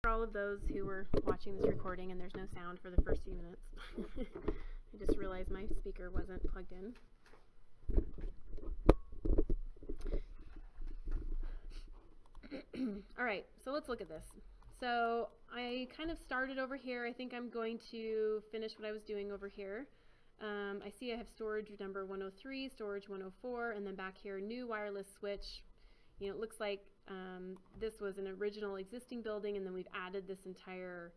For all of those who were watching this recording and there's no sound for the first few minutes, I just realized my speaker wasn't plugged in. All right, so let's look at this. So I kind of started over here. I think I'm going to finish what I was doing over here. I see I have storage number 103, storage 104, and then back here, new wireless switch. You know, it looks like this was an original existing building, and then we've added this entire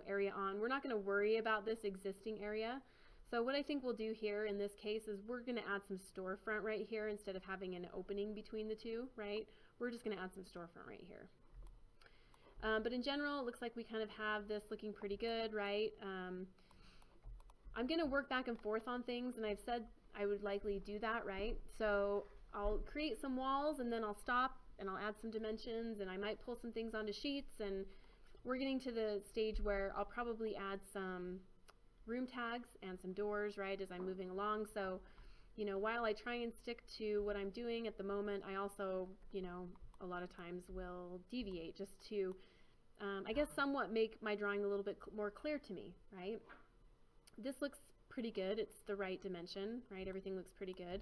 area on. We're not going to worry about this existing area. So what I think we'll do here in this case is we're going to add some storefront right here instead of having an opening between the two, right? We're just going to add some storefront right here. But in general, it looks like we kind of have this looking pretty good, right? I'm going to work back and forth on things, and I've said I would likely do that, right? So I'll create some walls, and then I'll stop, and I'll add some dimensions, and I might pull some things onto sheets, and we're getting to the stage where I'll probably add some room tags and some doors, right, as I'm moving along. So, you know, while I try and stick to what I'm doing at the moment, I also, you know, a lot of times will deviate just to, I guess, somewhat make my drawing a little bit more clear to me, right? This looks pretty good. It's the right dimension, right? Everything looks pretty good.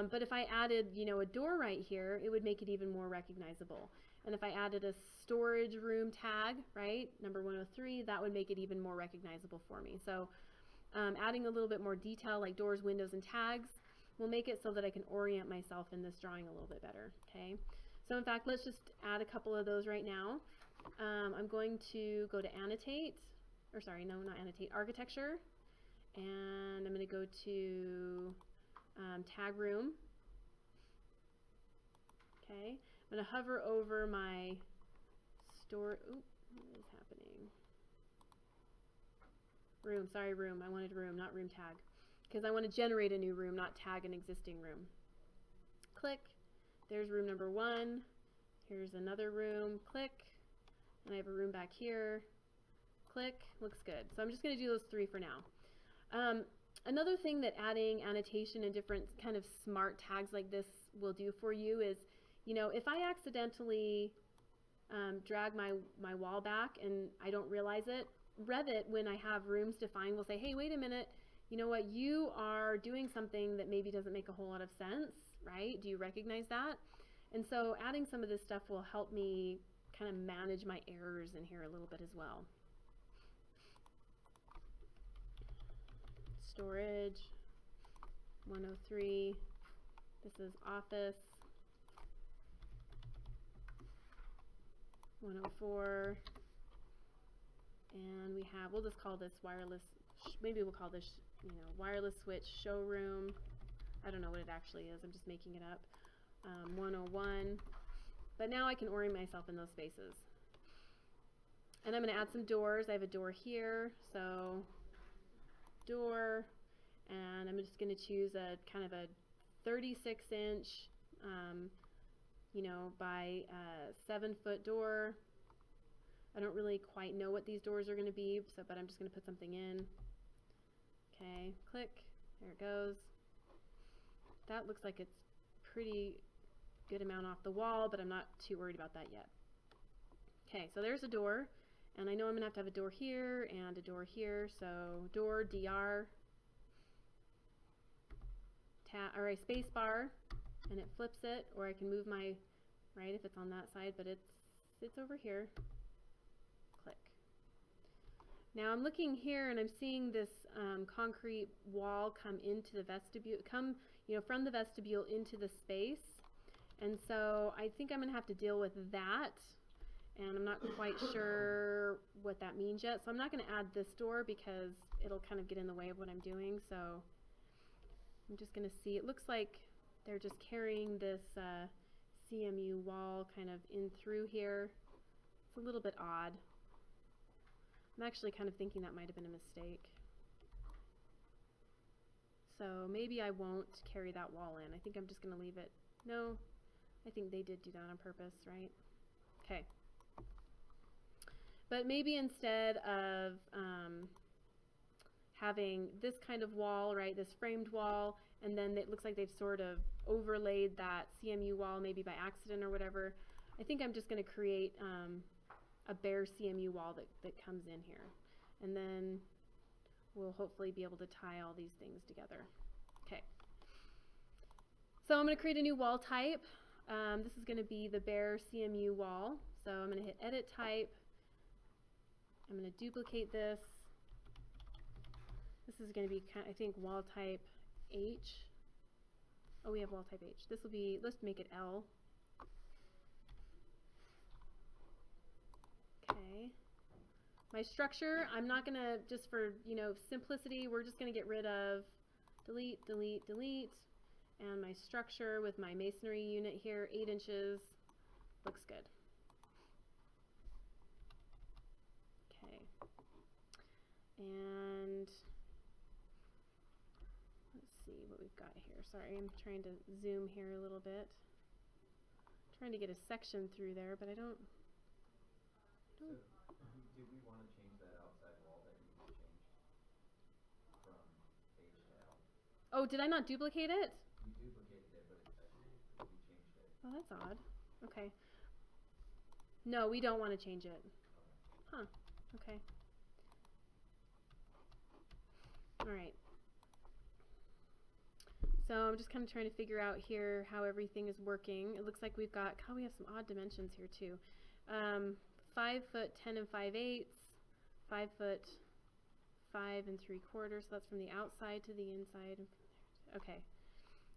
But if I added, you know, a door right here, it would make it even more recognizable. And if I added a storage room tag, right, number 103, that would make it even more recognizable for me. So adding a little bit more detail like doors, windows, and tags will make it so that I can orient myself in this drawing a little bit better, okay? So in fact, let's just add a couple of those right now. I'm going to go to annotate, or sorry, no, not annotate, architecture, and I'm going to go to tag room. Okay, I'm going to hover over my store. Oop, what is happening? Room, sorry, room. I wanted room, not room tag, because I want to generate a new room, not tag an existing room. Click. There's room number 1. Here's another room. Click. And I have a room back here. Click. Looks good. So I'm just going to do those 3 for now. Another thing that adding annotation and different kind of smart tags like this will do for you is, you know, if I accidentally drag my wall back and I don't realize it, Revit, when I have rooms defined, will say, hey, wait a minute, you know what, you are doing something that maybe doesn't make a whole lot of sense, right? Do you recognize that? And so adding some of this stuff will help me kind of manage my errors in here a little bit as well. Storage, 103, this is office, 104, and we have, we'll just call this wireless, maybe we'll call this, you know, wireless switch showroom. I don't know what it actually is, I'm just making it up. 101, but now I can orient myself in those spaces. And I'm going to add some doors. I have a door here, so door, and I'm just going to choose a kind of a 36-inch, you know, by 7-foot door. I don't really quite know what these doors are going to be, so, but I'm just going to put something in. Okay, click, there it goes. That looks like it's pretty good amount off the wall, but I'm not too worried about that yet. Okay, so there's a door, and I know I'm going to have a door here and a door here, so door, DR, or a space bar, and it flips it, or I can move my, right, if it's on that side, but it's over here. Click. Now I'm looking here and I'm seeing this concrete wall come into the vestibule, you know, from the vestibule into the space. And so I think I'm going to have to deal with that, and I'm not quite sure what that means yet. So I'm not going to add this door because it'll kind of get in the way of what I'm doing. So I'm just going to see. It looks like they're just carrying this CMU wall kind of in through here. It's a little bit odd. I'm actually kind of thinking that might have been a mistake. So maybe I won't carry that wall in. I think I'm just going to leave it. No, I think they did do that on purpose, right? Okay. But maybe instead of having this kind of wall, right, this framed wall, and then it looks like they've sort of overlaid that CMU wall maybe by accident or whatever, I think I'm just going to create a bare CMU wall that comes in here. And then we'll hopefully be able to tie all these things together. Okay. So I'm going to create a new wall type. This is going to be the bare CMU wall. So I'm going to hit Edit Type. I'm going to duplicate this. This is going to be, I think, wall type H. Oh, we have wall type H. This will be, let's make it L. Okay. My structure, I'm not going to, just for, simplicity, we're just going to get rid of delete, delete, delete. And my structure with my masonry unit here, 8 inches, looks good. Okay. And let's see what we've got here. Sorry, I'm trying to zoom here a little bit. Trying to get a section through there, but I don't. So, did we want to change that outside wall that you changed from H to L? Oh, did I not duplicate it? You duplicated it, but you changed it. Oh, that's odd. Okay. No, we don't want to change it. Huh. Okay. All right. So I'm just kind of trying to figure out here how everything is working. It looks like we've got, we have some odd dimensions here too. 5 foot 10 and 5/8, 5 foot 5 3/4. So that's from the outside to the inside. Okay.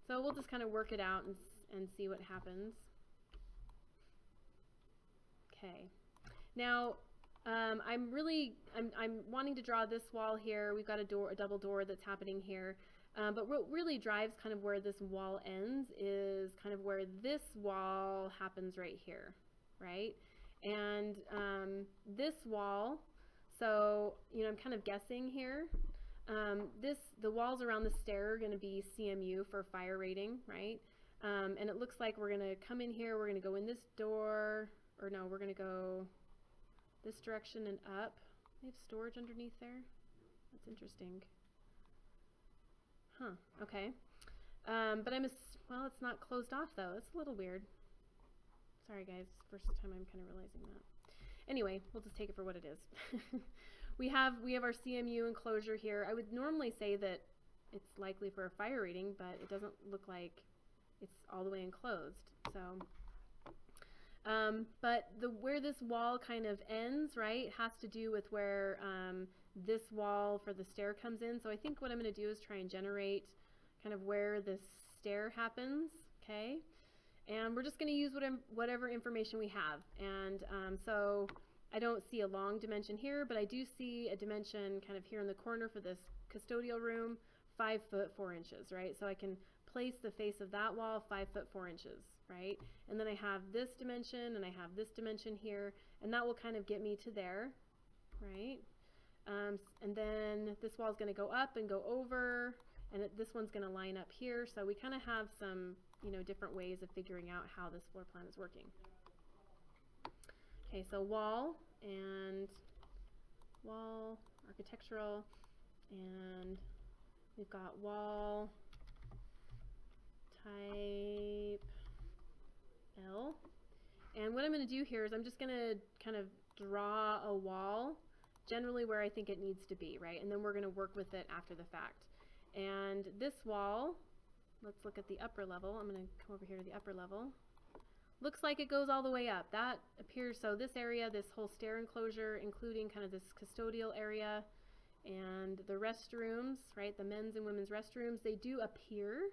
So we'll just kind of work it out and see what happens. Okay. Now, I'm wanting to draw this wall here. We've got a double door that's happening here. But what really drives kind of where this wall ends is kind of where this wall happens right here, right? And this wall, so, I'm kind of guessing here. The walls around the stair are going to be CMU for fire rating, right? And it looks like we're going to come in here, we're going to go in this door, or no, we're going to go this direction and up. We have storage underneath there. That's interesting. Huh, okay. But well, it's not closed off though. It's a little weird. Sorry guys, first time I'm kind of realizing that. Anyway, we'll just take it for what it is. We have our CMU enclosure here. I would normally say that it's likely for a fire rating, but it doesn't look like it's all the way enclosed. So, but where this wall kind of ends, right, has to do with where this wall for the stair comes in. So I think what I'm going to do is try and generate kind of where this stair happens, okay? And we're just going to use whatever information we have. And so I don't see a long dimension here, but I do see a dimension kind of here in the corner for this custodial room, 5 foot 4 inches, right? So I can place the face of that wall 5 foot 4 inches, right? And then I have this dimension and I have this dimension here, and that will kind of get me to there, right? And then this wall is going to go up and go over, and this one's going to line up here. So we kind of have some, different ways of figuring out how this floor plan is working. Okay, so wall, architectural, and we've got wall type L. And what I'm going to do here is I'm just going to kind of draw a wall generally where I think it needs to be, right? And then we're going to work with it after the fact. And this wall, let's look at the upper level. I'm going to come over here to the upper level. Looks like it goes all the way up. That appears, so this area, this whole stair enclosure, including kind of this custodial area and the restrooms, right? The men's and women's restrooms, they do appear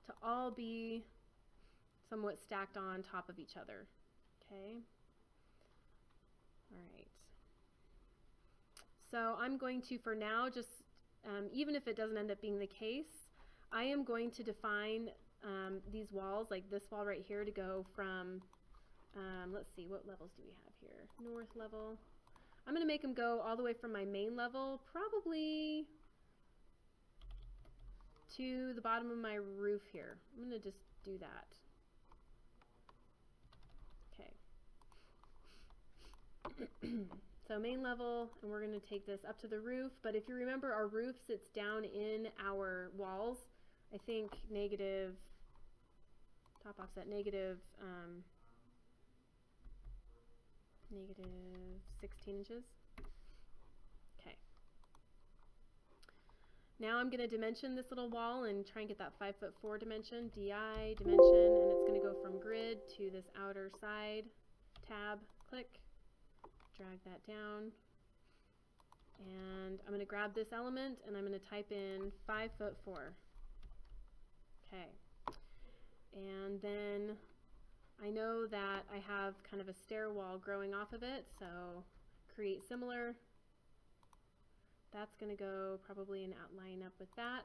to all be somewhat stacked on top of each other, okay? All right. So I'm going to, for now, just, even if it doesn't end up being the case, I am going to define these walls, like this wall right here, to go from, let's see, what levels do we have here? North level. I'm going to make them go all the way from my main level, probably to the bottom of my roof here. I'm going to just do that. Okay. So main level, and we're going to take this up to the roof. But if you remember, our roof sits down in our walls. I think negative, top offset negative negative 16 inches. Okay. Now I'm going to dimension this little wall and try and get that 5'4" dimension, DI dimension, and it's going to go from grid to this outer side tab, click, drag that down, and I'm going to grab this element and I'm going to type in 5'4". Okay. And then I know that I have kind of a stair wall growing off of it, so create similar. That's going to go probably and line up with that,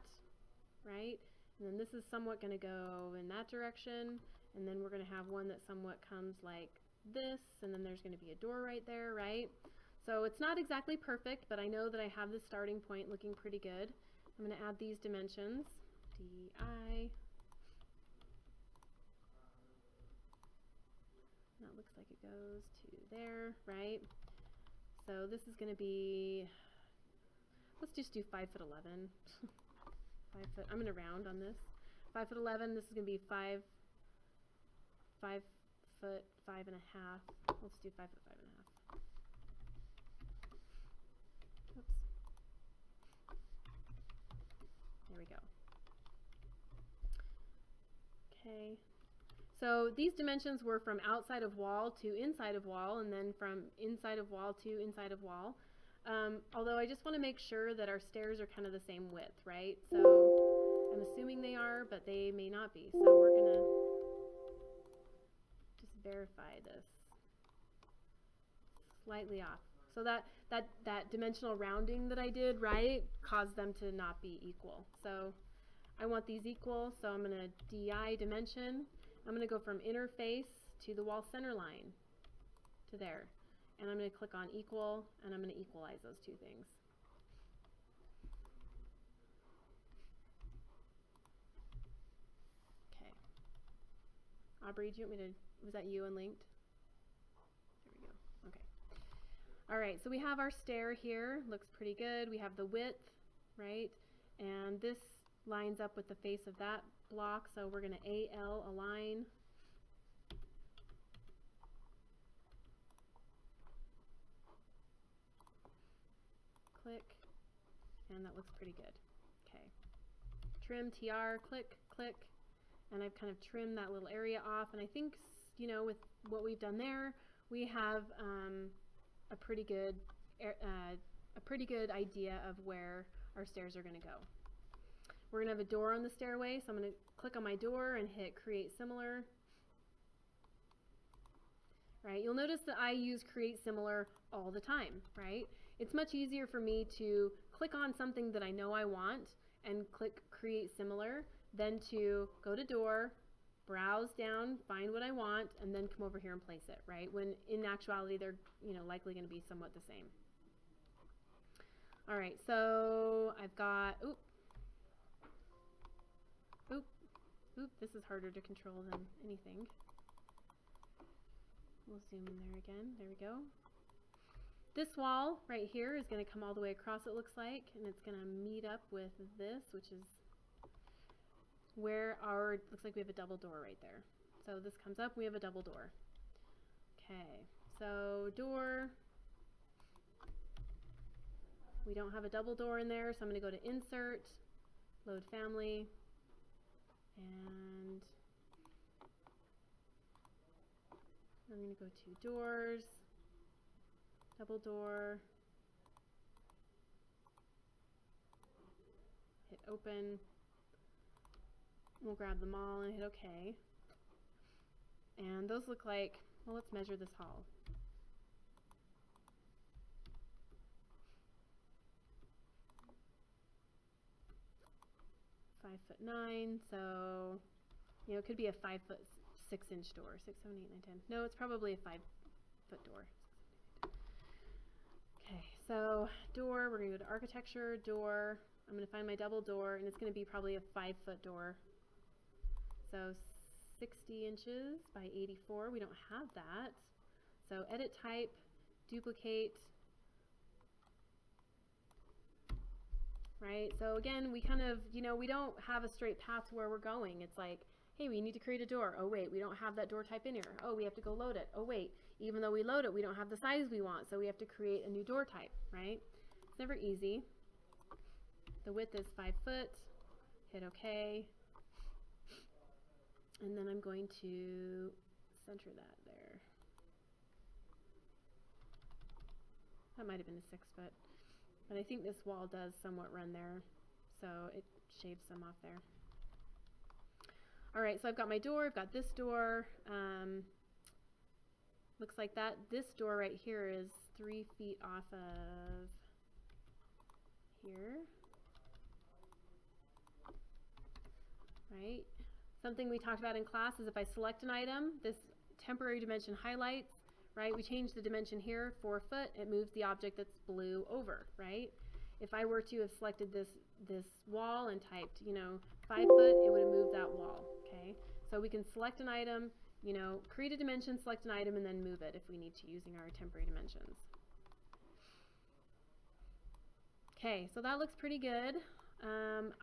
right? And then this is somewhat going to go in that direction, and then we're going to have one that somewhat comes like this, and then there's going to be a door right there, right? So it's not exactly perfect, but I know that I have the starting point looking pretty good. I'm going to add these dimensions, DI. That looks like it goes to there, right? So this is going to be, let's just do 5'11". 5 foot. I'm going to round on this. 5'11". This is going to be 5 foot 5 and a half. Let's do 5 foot 5 and a half. Oops. There we go. Okay. So these dimensions were from outside of wall to inside of wall, and then from inside of wall to inside of wall. Although I just want to make sure that our stairs are kind of the same width, right? So I'm assuming they are, but they may not be. So we're going to just verify this. Slightly off. So that dimensional rounding that I did, right, caused them to not be equal. So I want these equal, so I'm going to DI dimension. I'm going to go from interface to the wall center line to there. And I'm going to click on equal, and I'm going to equalize those two things. Okay. Aubrey, do you want me to, was that you unlinked? There we go. Okay. All right, so we have our stair here. Looks pretty good. We have the width, right? And this lines up with the face of that block, so we're going to AL align. Click, and that looks pretty good. Okay. Trim TR, click, click, and I've kind of trimmed that little area off, and I think, you know, with what we've done there, we have a pretty good idea of where our stairs are going to go. We're going to have a door on the stairway, so I'm going to click on my door and hit create similar. Right? You'll notice that I use create similar all the time, right? It's much easier for me to click on something that I know I want and click create similar than to go to door, browse down, find what I want, and then come over here and place it, right? When in actuality they're, you know, likely going to be somewhat the same. All right, so I've got, this is harder to control than anything. We'll zoom in there again. There we go. This wall right here is going to come all the way across, it looks like, and it's going to meet up with this, which is where our, looks like we have a double door right there. So this comes up, we have a double door. Okay, so door. We don't have a double door in there, so I'm going to go to Insert, Load Family, and I'm going to go to Doors, Double Door, hit Open. We'll grab them all and hit OK. And those look like, well, let's measure this hall. (5'9", so you know it could be a 5'6" door. 6, 7, 8, 9, 10. No, it's probably a 5-foot door. Okay, so door. We're gonna go to architecture, door. I'm gonna find my double door, and it's gonna be probably a 5-foot door. So 60 inches by 84. We don't have that. So edit type, duplicate. Right, so again, we kind of, you know, we don't have a straight path to where we're going. It's like, hey, we need to create a door. Oh wait, we don't have that door type in here. Oh, we have to go load it. Oh wait, even though we load it, we don't have the size we want, so we have to create a new door type, right? It's never easy. The width is 5 foot. Hit OK. And then I'm going to center that there. That might have been a 6 foot. But I think this wall does somewhat run there, so it shaves some off there. Alright, so I've got my door, I've got this door. Looks like that. This door right here is 3 feet off of here. Right? Something we talked about in class is if I select an item, this temporary dimension highlights, right? We change the dimension here, 4 foot, it moves the object that's blue over, right? If I were to have selected this wall and typed, 5 foot, it would have moved that wall, okay? So we can select an item, create a dimension, select an item, and then move it if we need to using our temporary dimensions. Okay, so that looks pretty good.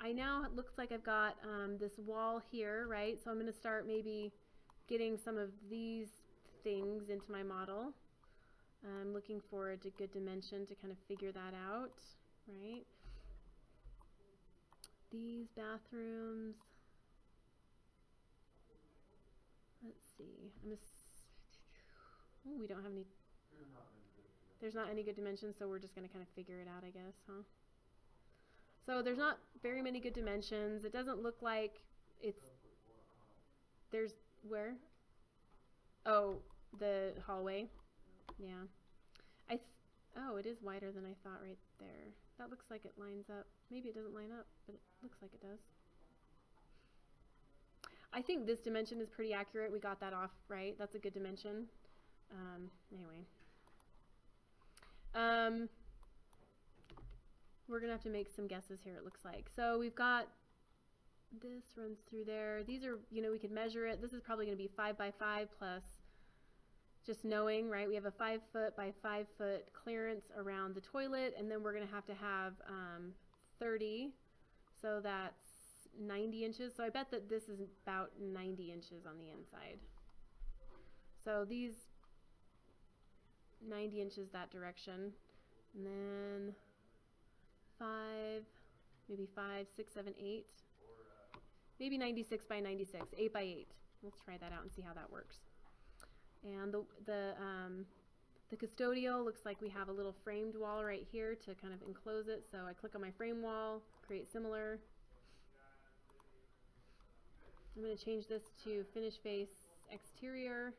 I now, it looks like I've got this wall here, right? So I'm going to start maybe getting some of these things into my model. I'm looking for a good dimension to kind of figure that out, right? These bathrooms, let's see, we don't have any, there's not any good dimensions, so we're just going to kind of figure it out, I guess, huh? So there's not very many good dimensions. It doesn't look like there's, where? Oh, the hallway. Yeah. Oh, it is wider than I thought right there. That looks like it lines up. Maybe it doesn't line up, but it looks like it does. I think this dimension is pretty accurate. We got that off, right? That's a good dimension. Anyway. We're going to have to make some guesses here, it looks like. So we've got, this runs through there. These are, we could measure it. This is probably going to be 5 by 5 plus just knowing, right? We have a 5 foot by 5 foot clearance around the toilet, and then we're going to have 30. So that's 90 inches. So I bet that this is about 90 inches on the inside. So these 90 inches that direction. And then 5, maybe 5, 6, 7, 8. Maybe 96 by 96, 8 by 8. Let's try that out and see how that works. And the custodial looks like we have a little framed wall right here to kind of enclose it. So I click on my frame wall, create similar. I'm going to change this to finish face exterior.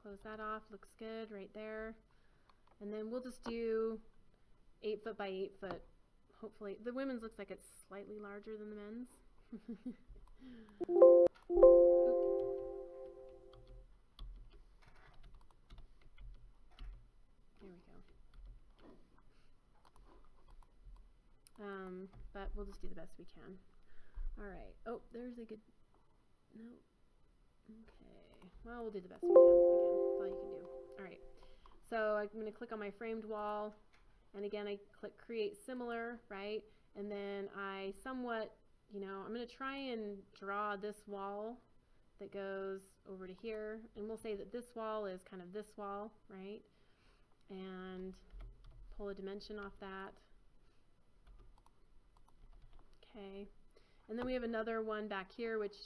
Close that off, looks good right there. And then we'll just do 8 foot by 8 foot. Hopefully, the women's looks like it's slightly larger than the men's. There we go. But we'll just do the best we can. All right. Oh, there's a good. No. Okay. Well, we'll do the best we can. Again, that's all you can do. All right. So I'm going to click on my framed wall, and again I click create similar, right? And then I somewhat, I'm going to try and draw this wall that goes over to here, and we'll say that this wall is kind of this wall, right? And pull a dimension off that. Okay. And then we have another one back here, which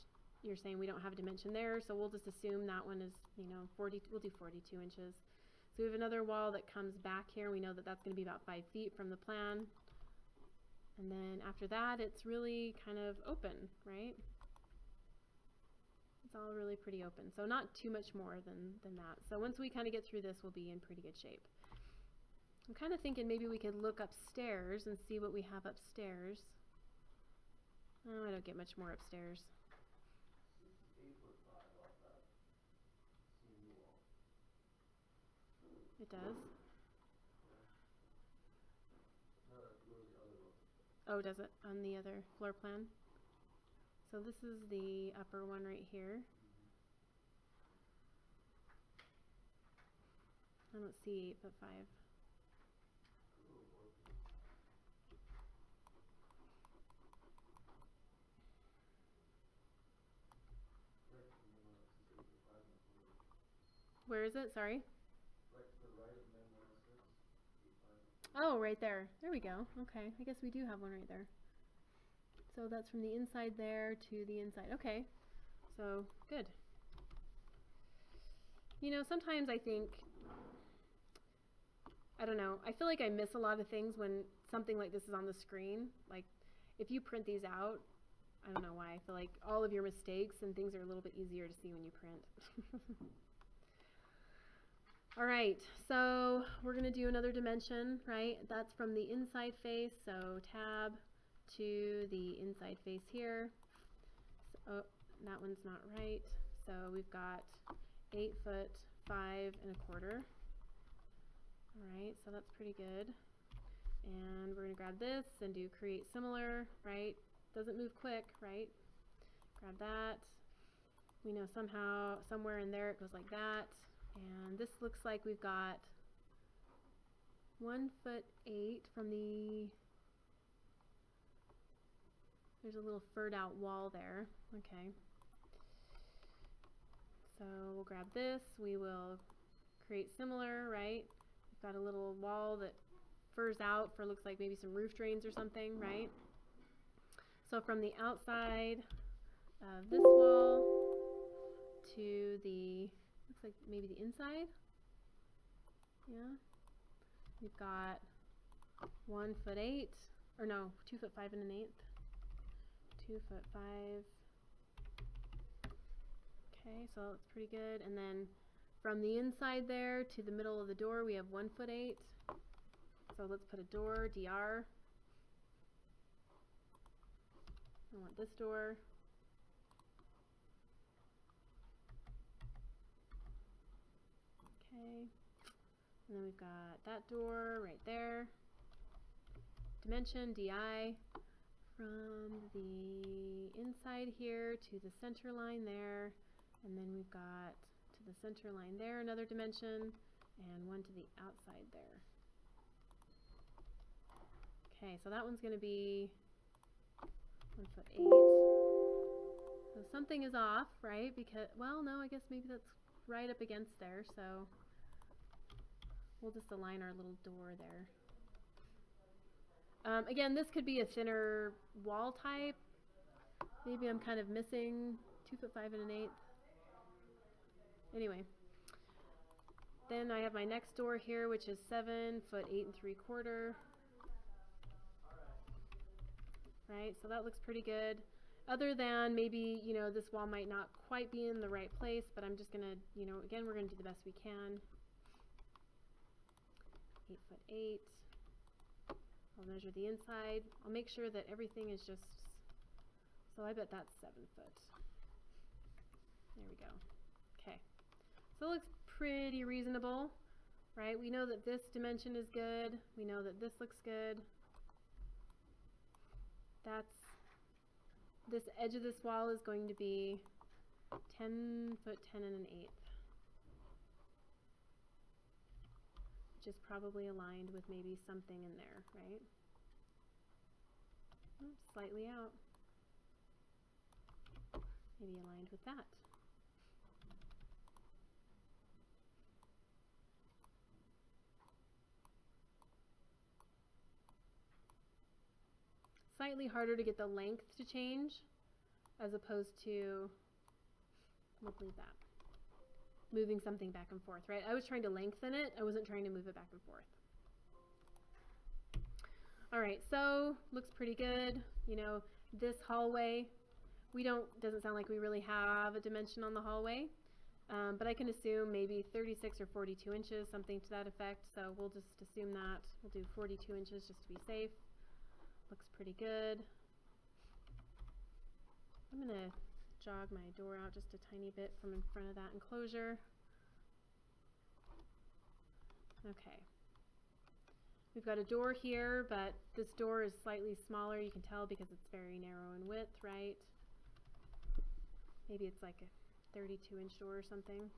you're saying we don't have a dimension there, so we'll just assume that one is, 40, we'll do 42 inches. So we have another wall that comes back here. We know that that's going to be about 5 feet from the plan. And then after that, it's really kind of open, right? It's all really pretty open. So not too much more than that. So once we kind of get through this, we'll be in pretty good shape. I'm kind of thinking maybe we could look upstairs and see what we have upstairs. Oh, I don't get much more upstairs. It does? Oh, does it? On the other floor plan? So this is the upper one right here. I don't see 8 foot 5. Where is it? Sorry. Right to the right, and then 106. Oh, right there. There we go. Okay, I guess we do have one right there. So that's from the inside there to the inside. Okay, so good. You know, sometimes I think, I don't know, I feel like I miss a lot of things when something like this is on the screen. Like, if you print these out, I don't know why, I feel like all of your mistakes and things are a little bit easier to see when you print. All right, so we're going to do another dimension, right? That's from the inside face, so tab to the inside face here. So, oh, that one's not right. So we've got 8 foot 5 1/4. All right, so that's pretty good. And we're going to grab this and do create similar, right? Doesn't move quick, right? Grab that. We know somehow, somewhere in there it goes like that. And this looks like we've got 1 foot 8 from the, there's a little furred out wall there. Okay. So we'll grab this, we will create similar, right? We've got a little wall that furs out for, looks like maybe some roof drains or something, right? So from the outside of this wall to the, looks like maybe the inside. Yeah. We've got 1 foot 8, or no, 2 foot 5 1/8. 2 foot 5. Okay, so that's pretty good. And then from the inside there to the middle of the door, we have 1 foot 8. So let's put a door, DR. I want this door. Okay. And then we've got that door right there. Dimension, DI. From the inside here to the center line there. And then we've got to the center line there another dimension. And one to the outside there. Okay, so that one's going to be 1 foot 8. So something is off, right? Because, well, no, I guess maybe that's right up against there, so we'll just align our little door there. Again, this could be a thinner wall type. Maybe I'm kind of missing 2 foot 5 1/8. Anyway, then I have my next door here, which is 7 foot 8 3/4. Right, so that looks pretty good. Other than maybe, you know, this wall might not quite be in the right place, but I'm just gonna, you know, again, we're gonna do the best we can. 8 foot 8. I'll measure the inside. I'll make sure that everything is just, so I bet that's 7 foot. There we go. Okay, so it looks pretty reasonable, right? We know that this dimension is good. We know that this looks good. That's, this edge of this wall is going to be 10 foot 10 1/8. Which is probably aligned with maybe something in there, right? Oh, slightly out. Maybe aligned with that. Slightly harder to get the length to change as opposed to, we'll leave that. Moving something back and forth, right? I was trying to lengthen it. I wasn't trying to move it back and forth. All right, so looks pretty good. You know, this hallway, doesn't sound like we really have a dimension on the hallway, but I can assume maybe 36 or 42 inches, something to that effect. So we'll just assume that. We'll do 42 inches just to be safe. Looks pretty good. I'm gonna jog my door out just a tiny bit from in front of that enclosure. Okay. We've got a door here, but this door is slightly smaller. You can tell because it's very narrow in width, right? Maybe it's like a 32-inch door or something.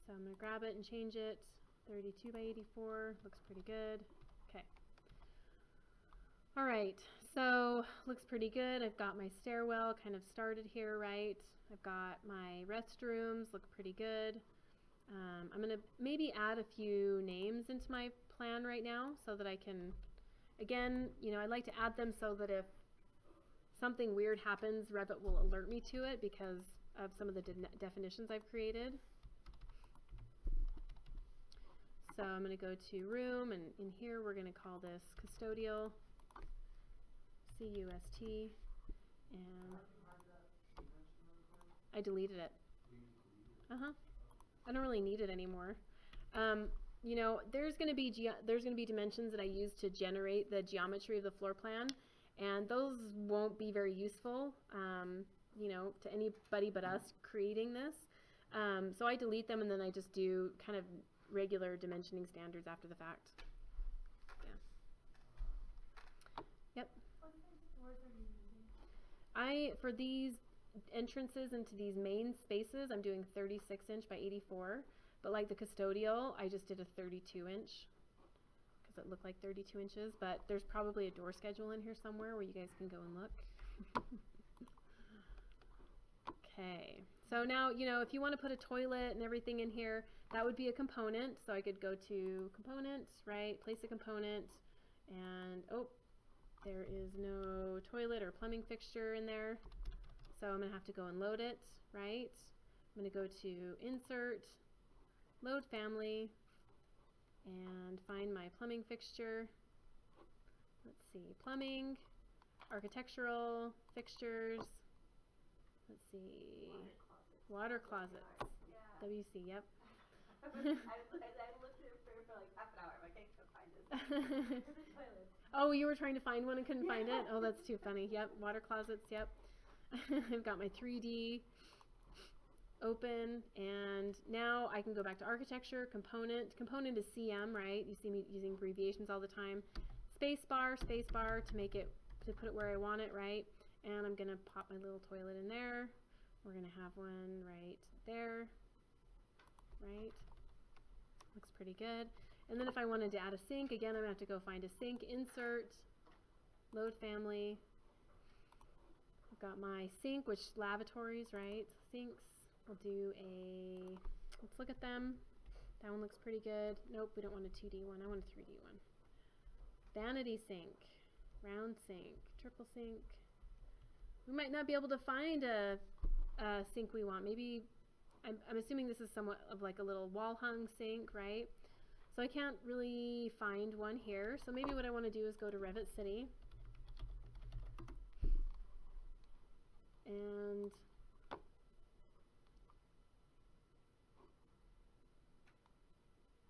So I'm going to grab it and change it. 32 by 84 looks pretty good. Okay. All right, So looks pretty good. I've got my stairwell kind of started here, right? I've got my restrooms, look pretty good. I'm gonna maybe add a few names into my plan right now so that I can, again, you know, I like to add them so that if something weird happens, Revit will alert me to it because of some of the definitions I've created. So I'm going to go to room, and in here we're going to call this custodial, C-U-S-T, and I deleted it. I don't really need it anymore. You know, there's going to be dimensions that I use to generate the geometry of the floor plan, and those won't be very useful, you know, to anybody but us creating this. So I delete them, and then I just do kind of regular dimensioning standards after the fact. Yeah. Yep. What size doors are you using? For these entrances into these main spaces, I'm doing 36 inch by 84, but like the custodial, I just did a 32 inch because it looked like 32 inches, but there's probably a door schedule in here somewhere where you guys can go and look. Okay, so now, you know, if you want to put a toilet and everything in here, that would be a component. So I could go to components, right, place a component, and oh, there is no toilet or plumbing fixture in there. So I'm going to have to go and load it, right? I'm going to go to insert, load family, and find my plumbing fixture. Let's see, plumbing, architectural fixtures. Let's see, water closets. Yeah. WC, yep. I looked at it for like half an hour. I'm like, I can't find this. Where's the toilet? Oh, you were trying to find one and couldn't find it? Oh, that's too funny. Yep, water closets, yep. I've got my 3D open, and now I can go back to architecture, component. Component is CM, right? You see me using abbreviations all the time. Spacebar to make it, to put it where I want it, right? And I'm gonna pop my little toilet in there. We're gonna have one right there, right? Looks pretty good. And then if I wanted to add a sink, again, I'm gonna have to go find a sink, insert, load family. I've got my sink, which lavatories, right? Sinks. We'll do a, let's look at them. That one looks pretty good. Nope, we don't want a 2D one. I want a 3D one. Vanity sink, round sink, triple sink. We might not be able to find a sink we want. Maybe, I'm assuming this is somewhat of like a little wall hung sink, right? So I can't really find one here. So maybe what I want to do is go to Revit City. And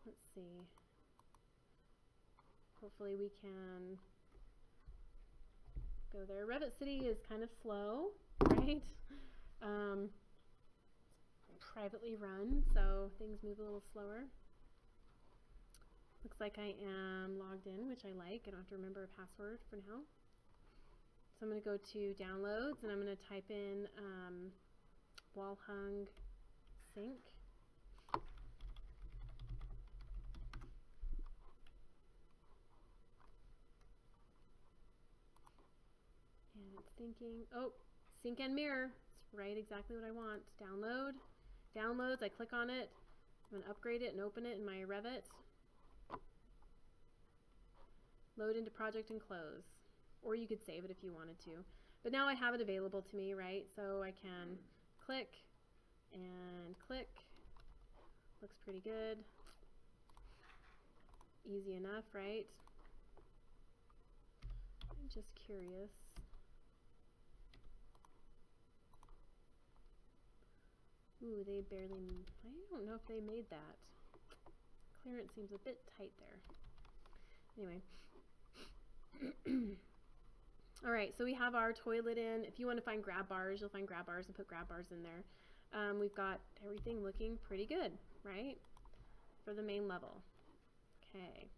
let's see. Hopefully we can go there. Revit City is kind of slow, right? Privately run, so things move a little slower. Looks like I am logged in, which I like. I don't have to remember a password for now. So I'm going to go to downloads, and I'm going to type in wall hung sink. And it's thinking, oh, sink and mirror. It's right exactly what I want. Download. Downloads, I click on it. I'm going to upgrade it and open it in my Revit. Load into project and close. Or you could save it if you wanted to. But now I have it available to me, right? So I can click and click. Looks pretty good. Easy enough, right? I'm just curious. Ooh, they barely, I don't know if they made that. Clearance seems a bit tight there. Anyway. Alright, so we have our toilet in. If you want to find grab bars, you'll find grab bars and put grab bars in there. We've got everything looking pretty good, right? For the main level. Okay.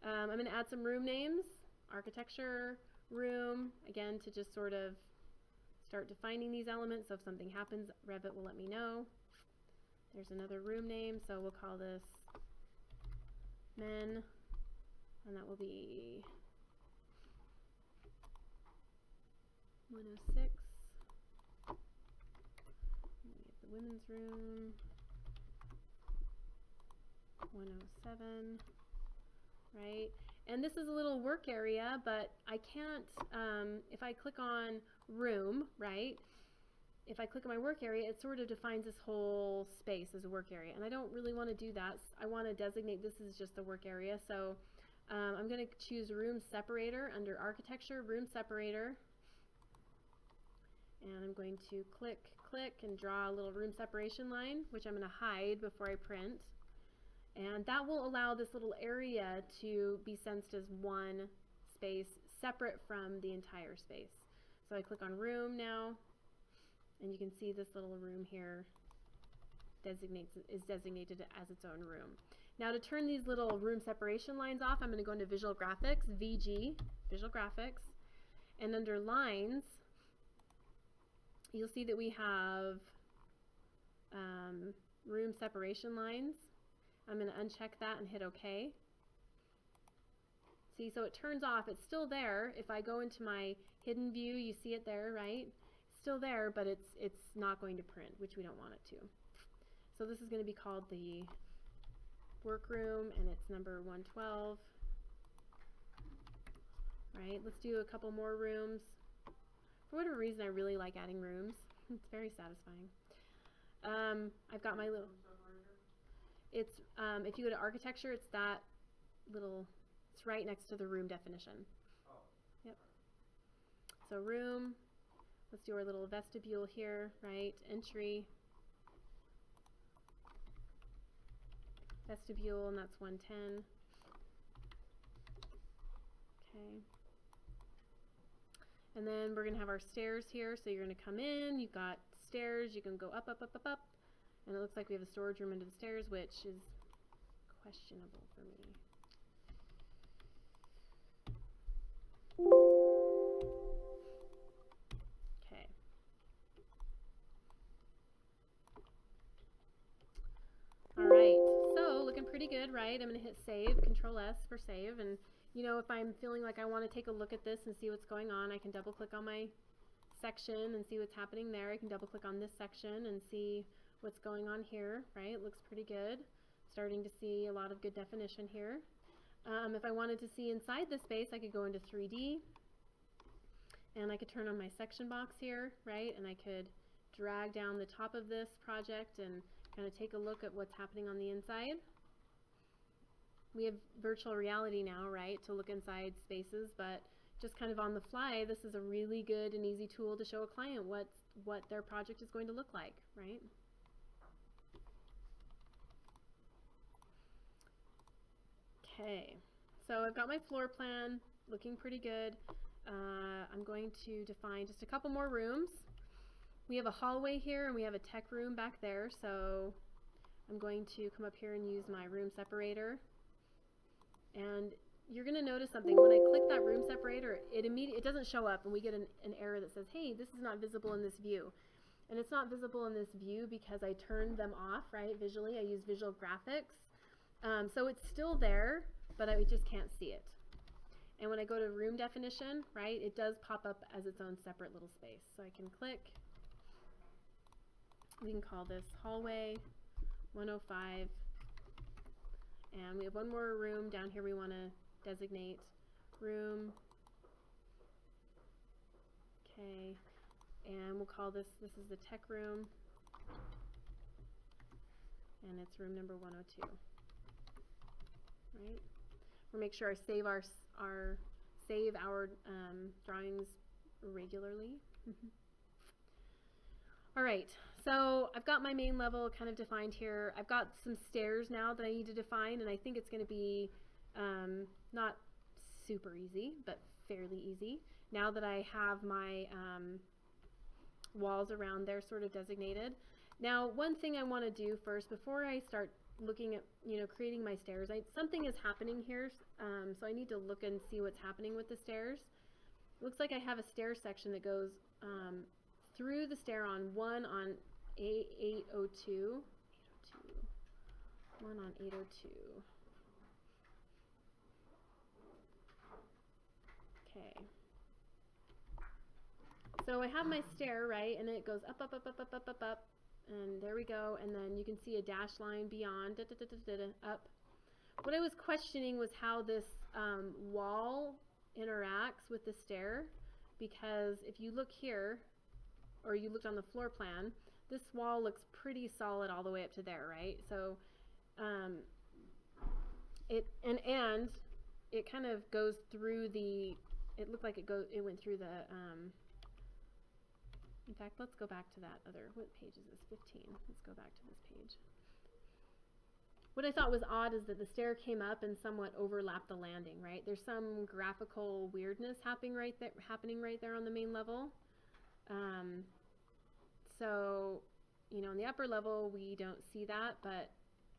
I'm going to add some room names. Architecture, room, again, to just sort of start defining these elements. So if something happens, Revit will let me know. There's another room name, so we'll call this men, and that will be 106. We get the women's room. 107, right? And this is a little work area, but I can't, if I click on room, right? If I click on my work area, it sort of defines this whole space as a work area. And I don't really want to do that. I want to designate this as just a work area. So I'm going to choose room separator under architecture, room separator. And I'm going to click and draw a little room separation line, which I'm going to hide before I print. And that will allow this little area to be sensed as one space separate from the entire space. So I click on room now, and you can see this little room here is designated as its own room. Now to turn these little room separation lines off, I'm going to go into Visual Graphics, VG, Visual Graphics, and under lines, you'll see that we have room separation lines. I'm going to uncheck that and hit OK. See, so it turns off. It's still there. If I go into my hidden view, you see it there, right? It's still there, but it's not going to print, which we don't want it to. So this is going to be called the workroom, and it's number 112. Right, let's do a couple more rooms. For whatever reason, I really like adding rooms. It's very satisfying. I've got my little... It's, if you go to architecture, it's that little, it's right next to the room definition. Oh. Yep. So room, let's do our little vestibule here, right? Entry. Vestibule, and that's 110. Okay. And then we're going to have our stairs here. So you're going to come in, you've got stairs, you can go up, up, up, up, up. And it looks like we have a storage room under the stairs, which is questionable for me. Okay. All right, so looking pretty good, right? I'm going to hit save, Control S for save. And, you know, if I'm feeling like I want to take a look at this and see what's going on, I can double click on my section and see what's happening there. I can double click on this section and see what's going on here, right? It looks pretty good. Starting to see a lot of good definition here. If I wanted to see inside the space, I could go into 3D, and I could turn on my section box here, right? And I could drag down the top of this project and kind of take a look at what's happening on the inside. We have virtual reality now, right, to look inside spaces, but just kind of on the fly, this is a really good and easy tool to show a client what their project is going to look like, right? Okay, so I've got my floor plan looking pretty good. I'm going to define just a couple more rooms. We have a hallway here and we have a tech room back there, so I'm going to come up here and use my room separator. And you're going to notice something. When I click that room separator, it doesn't show up, and we get an error that says, hey, this is not visible in this view. And it's not visible in this view because I turned them off, right, visually. I use Visual Graphics. So it's still there, but I just can't see it. And when I go to room definition, right, it does pop up as its own separate little space. So I can click. We can call this hallway 105. And we have one more room down here we want to designate. Room. Okay. And we'll call this is the tech room. And it's room number 102. Right? We'll make sure I save our drawings regularly. All right, so I've got my main level kind of defined here. I've got some stairs now that I need to define, and I think it's going to be not super easy, but fairly easy. Now that I have my walls around there sort of designated. Now, one thing I want to do first, before I start looking at, creating my stairs, something is happening here, so I need to look and see what's happening with the stairs. It looks like I have a stair section that goes through the stair one on 802, one on 802. Okay. So I have my stair, right, and it goes up, up, up, up, up, up, up, up, and there we go, and then you can see a dash line beyond, da, da, da, da, da, da, up. What I was questioning was how this wall interacts with the stair, because if you look here, or you looked on the floor plan, this wall looks pretty solid all the way up to there, right? So it kind of goes through the, it looked like it went through the, in fact, let's go back to that other, what page is this? 15. Let's go back to this page. What I thought was odd is that the stair came up and somewhat overlapped the landing, right? There's some graphical weirdness happening right there on the main level. So, you know, on the upper level, we don't see that, but,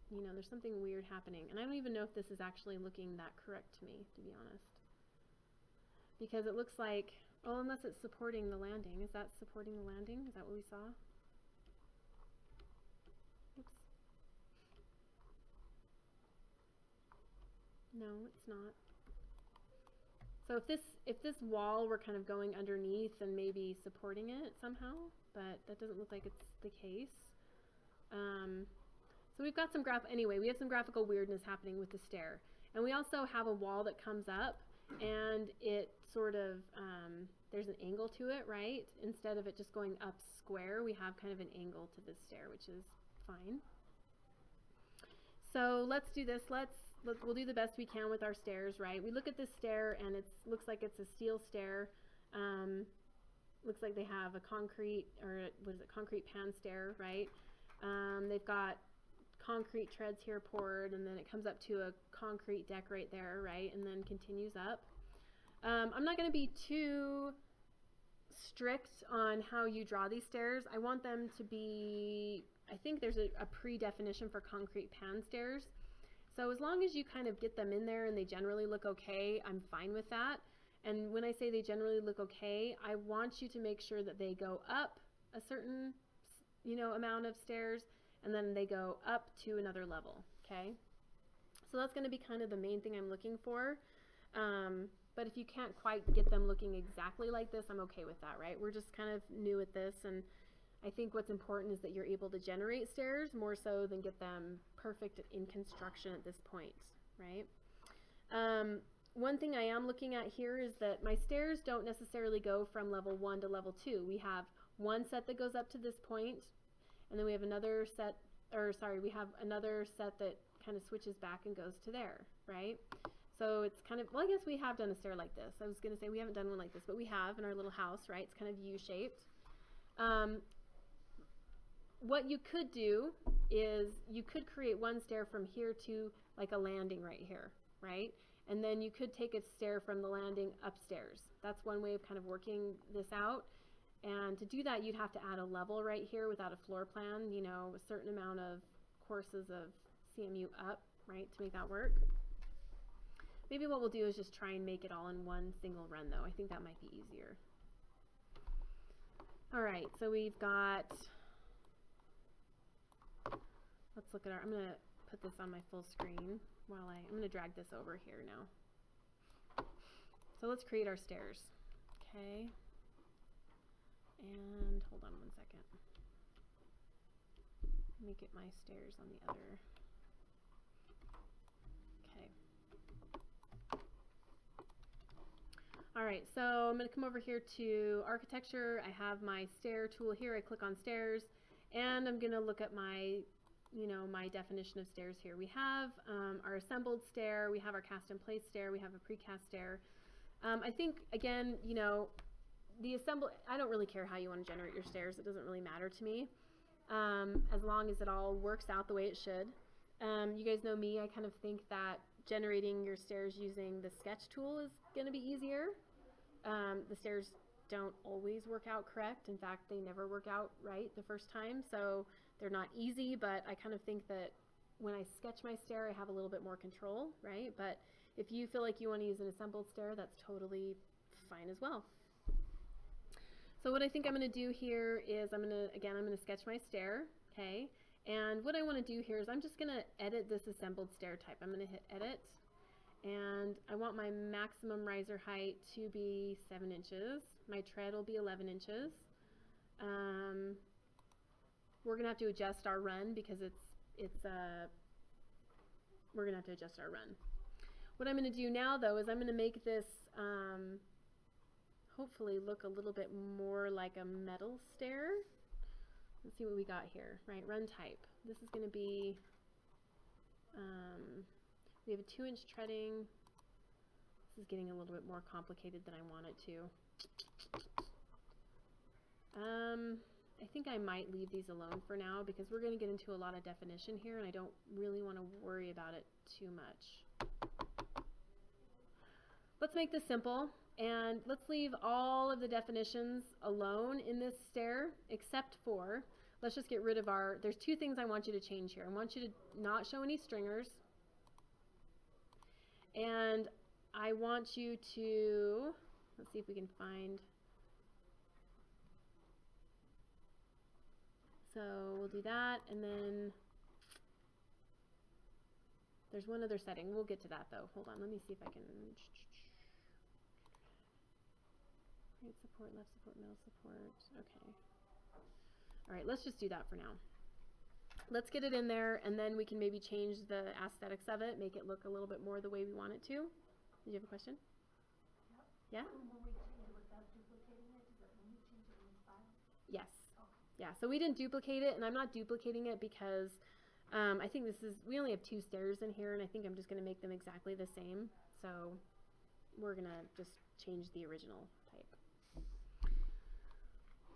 you know, there's something weird happening. And I don't even know if this is actually looking that correct to me, to be honest. Because it looks like, well, unless it's supporting the landing. Is that supporting the landing? Is that what we saw? Oops. No, it's not. So if this wall were kind of going underneath and maybe supporting it somehow, but that doesn't look like it's the case. So we've got some we have some graphical weirdness happening with the stair. And we also have a wall that comes up and it sort of, there's an angle to it, right? Instead of it just going up square, we have kind of an angle to this stair, which is fine. So let's do this. We'll do the best we can with our stairs, right? We look at this stair and it looks like it's a steel stair. Looks like they have a concrete, or what is it, concrete pan stair, right? They've got concrete treads here poured, and then it comes up to a concrete deck right there, right? And then continues up. I'm not going to be too strict on how you draw these stairs. I want them to be, I think there's a pre-definition for concrete pan stairs. So as long as you kind of get them in there and they generally look okay, I'm fine with that. And when I say they generally look okay, I want you to make sure that they go up a certain, you know, amount of stairs, and then they go up to another level, okay? So that's going to be kind of the main thing I'm looking for. But if you can't quite get them looking exactly like this, I'm okay with that, right? We're just kind of new at this, and I think what's important is that you're able to generate stairs more so than get them perfect in construction at this point, right? One thing I am looking at here is that my stairs don't necessarily go from level 1 to level 2. We have one set that goes up to this point, and then we have another set, we have another set that kind of switches back and goes to there, right? So it's kind of, well, I guess we have done a stair like this. I was going to say we haven't done one like this, but we have in our little house, right? It's kind of U-shaped. What you could do is you could create one stair from here to like a landing right here, right? And then you could take a stair from the landing upstairs. That's one way of kind of working this out. And to do that, you'd have to add a level right here without a floor plan, you know, a certain amount of courses of CMU up, right, to make that work. Maybe what we'll do is just try and make it all in one single run, though. I think that might be easier. All right, so we've got, let's look at our, I'm going to put this on my full screen while I'm going to drag this over here now. So let's create our stairs, okay? And hold on one second. Let me get my stairs on the other. Okay. All right, so I'm going to come over here to architecture. I have my stair tool here. I click on stairs, and I'm going to look at my, you know, my definition of stairs here. We have our assembled stair. We have our cast in place stair. We have a precast stair. I think, again, you know, I don't really care how you want to generate your stairs. It doesn't really matter to me, as long as it all works out the way it should. You guys know me. I kind of think that generating your stairs using the sketch tool is going to be easier. The stairs don't always work out correct. In fact, they never work out right the first time, so they're not easy, but I kind of think that when I sketch my stair, I have a little bit more control, right? But if you feel like you want to use an assembled stair, that's totally fine as well. So what I think I'm going to do here is I'm going to sketch my stair, okay? And what I want to do here is I'm just going to edit this assembled stair type. I'm going to hit edit, And I want my maximum riser height to be 7 inches. My tread will be 11 inches. We're gonna have to adjust our run because we're gonna have to adjust our run. What I'm gonna do now though is I'm gonna make this hopefully look a little bit more like a metal stair. Let's see what we got here, right? Run type. This is gonna be, we have a 2-inch treading. This is getting a little bit more complicated than I want it to. I think I might leave these alone for now because we're going to get into a lot of definition here and I don't really want to worry about it too much. Let's make this simple and let's leave all of the definitions alone in this stair except for, let's just get rid of there's 2 things I want you to change here. I want you to not show any stringers and I want you to, let's see if we can find, so we'll do that, and then there's one other setting. We'll get to that though. Hold on, let me see if I can. Right support, left support, middle support. Okay. All right, let's just do that for now. Let's get it in there, and then we can maybe change the aesthetics of it, make it look a little bit more the way we want it to. Did you have a question? Yep. Yeah? When we change it without duplicating it, does that mean we change it in the file? Yes. Okay. Yeah, so we didn't duplicate it, and I'm not duplicating it because I think we only have 2 stairs in here, and I think I'm just going to make them exactly the same. So we're going to just change the original type.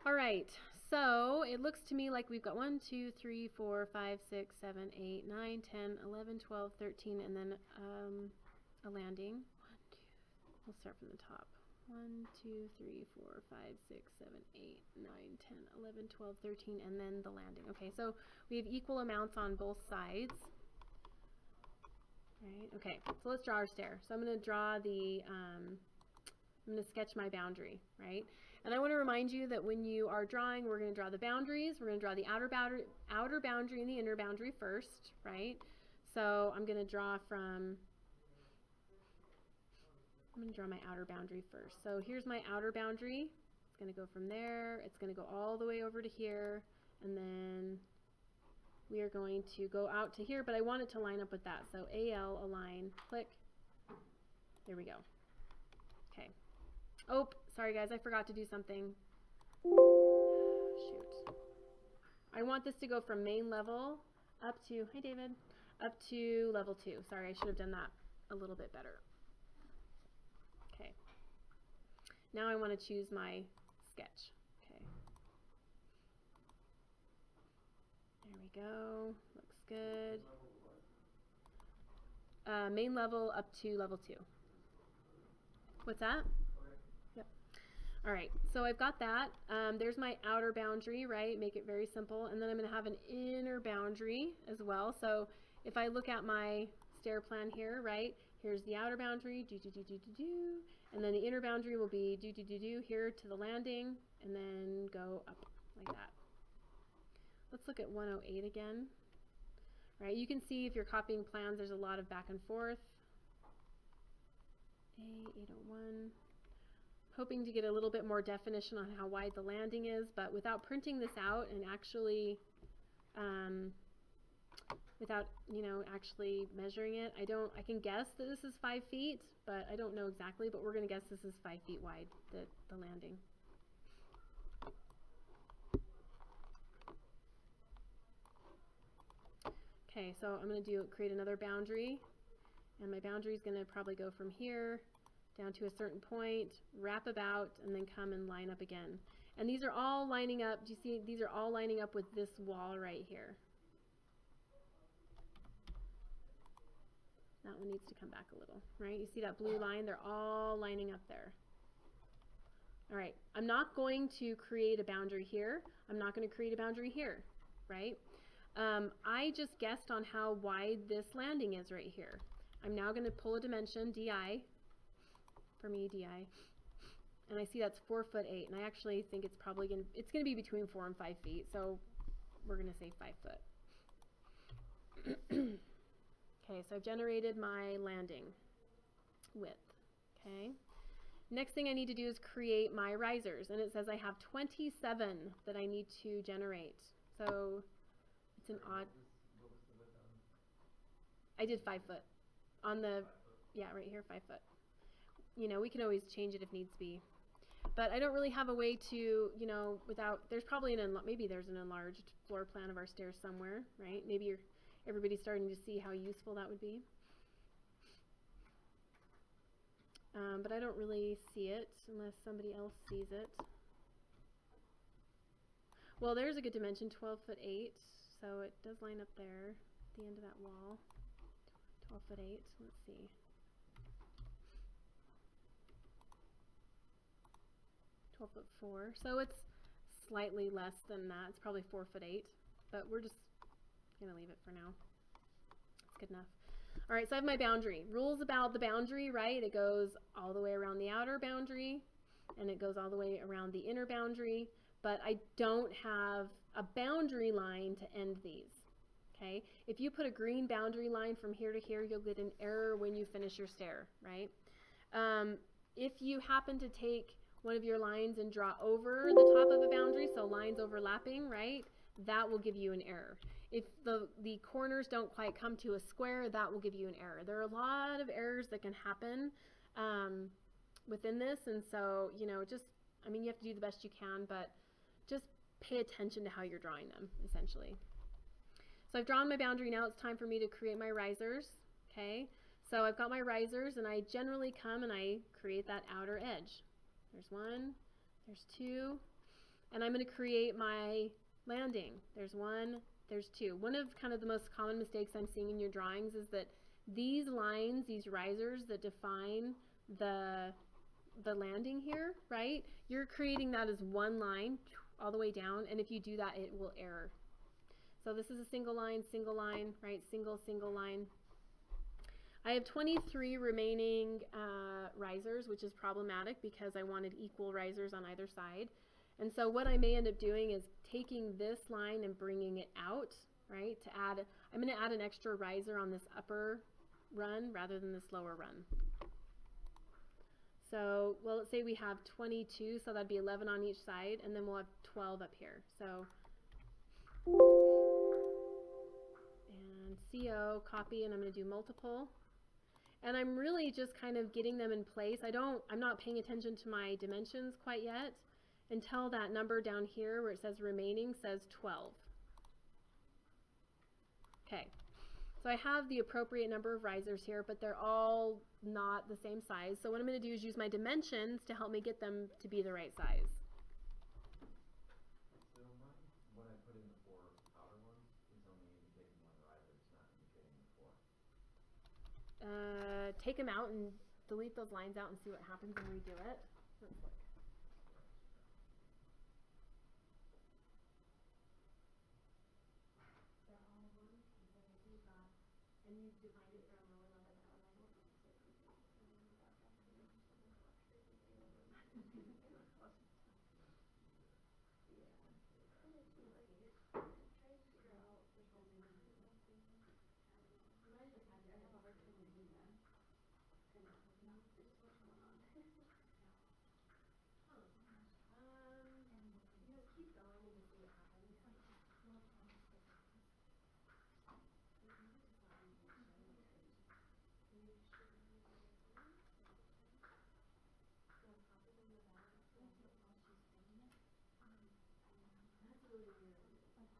All right, so it looks to me like we've got 1, 2, 3, 4, 5, 6, 7, 8, 9, 10, 11, 12, 13, and then a landing. We'll start from the top. 1, 2, 3, 4, 5, 6, 7, 8, 9, 10, 11, 12, 13, and then the landing. Okay, so we have equal amounts on both sides. Right, okay, so let's draw our stair. So I'm going to draw the, I'm going to sketch my boundary, right? And I want to remind you that when you are drawing, we're going to draw the boundaries. We're going to draw the outer boundary and the inner boundary first, right? So I'm going to draw from, I'm going to draw my outer boundary first. So here's my outer boundary. It's going to go from there. It's going to go all the way over to here. And then we are going to go out to here, but I want it to line up with that. So AL, align, click. There we go. Okay. Oh, sorry guys, I forgot to do something. Shoot. I want this to go from main level up to, hi David, up to level 2. Sorry, I should have done that a little bit better. Okay. Now I want to choose my sketch. Okay. There we go. Looks good. Main level up to level 2. What's that? Yep. All right, so I've got that. There's my outer boundary, right? Make it very simple. And then I'm going to have an inner boundary as well. So if I look at my stair plan here, right? Here's the outer boundary, and then the inner boundary will be here to the landing, and then go up like that. Let's look at 108 again. Right, you can see if you're copying plans, there's a lot of back and forth. A801. Hoping to get a little bit more definition on how wide the landing is, but without printing this out and actually, without, actually measuring it, I can guess that this is 5 feet, but I don't know exactly, but we're going to guess this is 5 feet wide, the landing. Okay, so I'm going to create another boundary, and my boundary is going to probably go from here down to a certain point, wrap about, and then come and line up again. And these are all lining up, do you see, these are all lining up with this wall right here. That one needs to come back a little, right? You see that blue line? They're all lining up there. All right, I'm not going to create a boundary here. I'm not going to create a boundary here, right? I just guessed on how wide this landing is right here. I'm now going to pull a dimension, DI, for me, DI, and I see that's 4'8", and I actually think it's probably going to be between 4 and 5 feet, so we're going to say 5 foot. Okay, so I've generated my landing. width. Okay. Next thing I need to do is create my risers, and it says I have 27 that I need to generate. So it's an odd. What was the width on? I did 5 foot on the, 5 foot. yeah, right here, 5 foot. You know, we can always change it if needs be. But I don't really have a way to, you know, without, there's probably maybe there's an enlarged floor plan of our stairs somewhere, right? Maybe everybody's starting to see how useful that would be. But I don't really see it unless somebody else sees it. Well, there's a good dimension, 12 foot 8. So it does line up there at the end of that wall. 12 foot 8. Let's see. 12 foot 4. So it's slightly less than that. It's probably 4 foot 8. But we're just going to leave it for now. It's good enough. All right, so I have my boundary. Rules about the boundary, right? It goes all the way around the outer boundary, and it goes all the way around the inner boundary, but I don't have a boundary line to end these, okay? If you put a green boundary line from here to here, you'll get an error when you finish your stair, right? If you happen to take one of your lines and draw over the top of a boundary, so lines overlapping, right? That will give you an error. If the corners don't quite come to a square, that will give you an error. There are a lot of errors that can happen within this, and so, you know, just, I mean, you have to do the best you can, but just pay attention to how you're drawing them, essentially. So I've drawn my boundary. Now it's time for me to create my risers, okay? So I've got my risers, and I generally come and I create that outer edge. There's 1, there's 2, and I'm going to create my landing. There's 1, there's 2. One of kind of the most common mistakes I'm seeing in your drawings is that these lines, these risers that define the landing here, right? You're creating that as one line all the way down, and if you do that, it will error. So this is a single line, right? Single line. I have 23 remaining risers, which is problematic because I wanted equal risers on either side. And so what I may end up doing is taking this line and bringing it out, right, to add, I'm going to add an extra riser on this upper run rather than this lower run. So, well, let's say we have 22, so that'd be 11 on each side, and then we'll have 12 up here. So, and CO, copy, and I'm going to do multiple. And I'm really just kind of getting them in place. I'm not paying attention to my dimensions quite yet, until that number down here where it says remaining says 12. Okay, so I have the appropriate number of risers here, but they're all not the same size. So what I'm going to do is use my dimensions to help me get them to be the right size. So what I put in the 4 outer ones is only indicating 1 riser. It's not indicating the 4. Take them out and delete those lines out and see what happens when we do it. Let's look. And you've defined it from lower level to upper level? Keep going and just see what happens.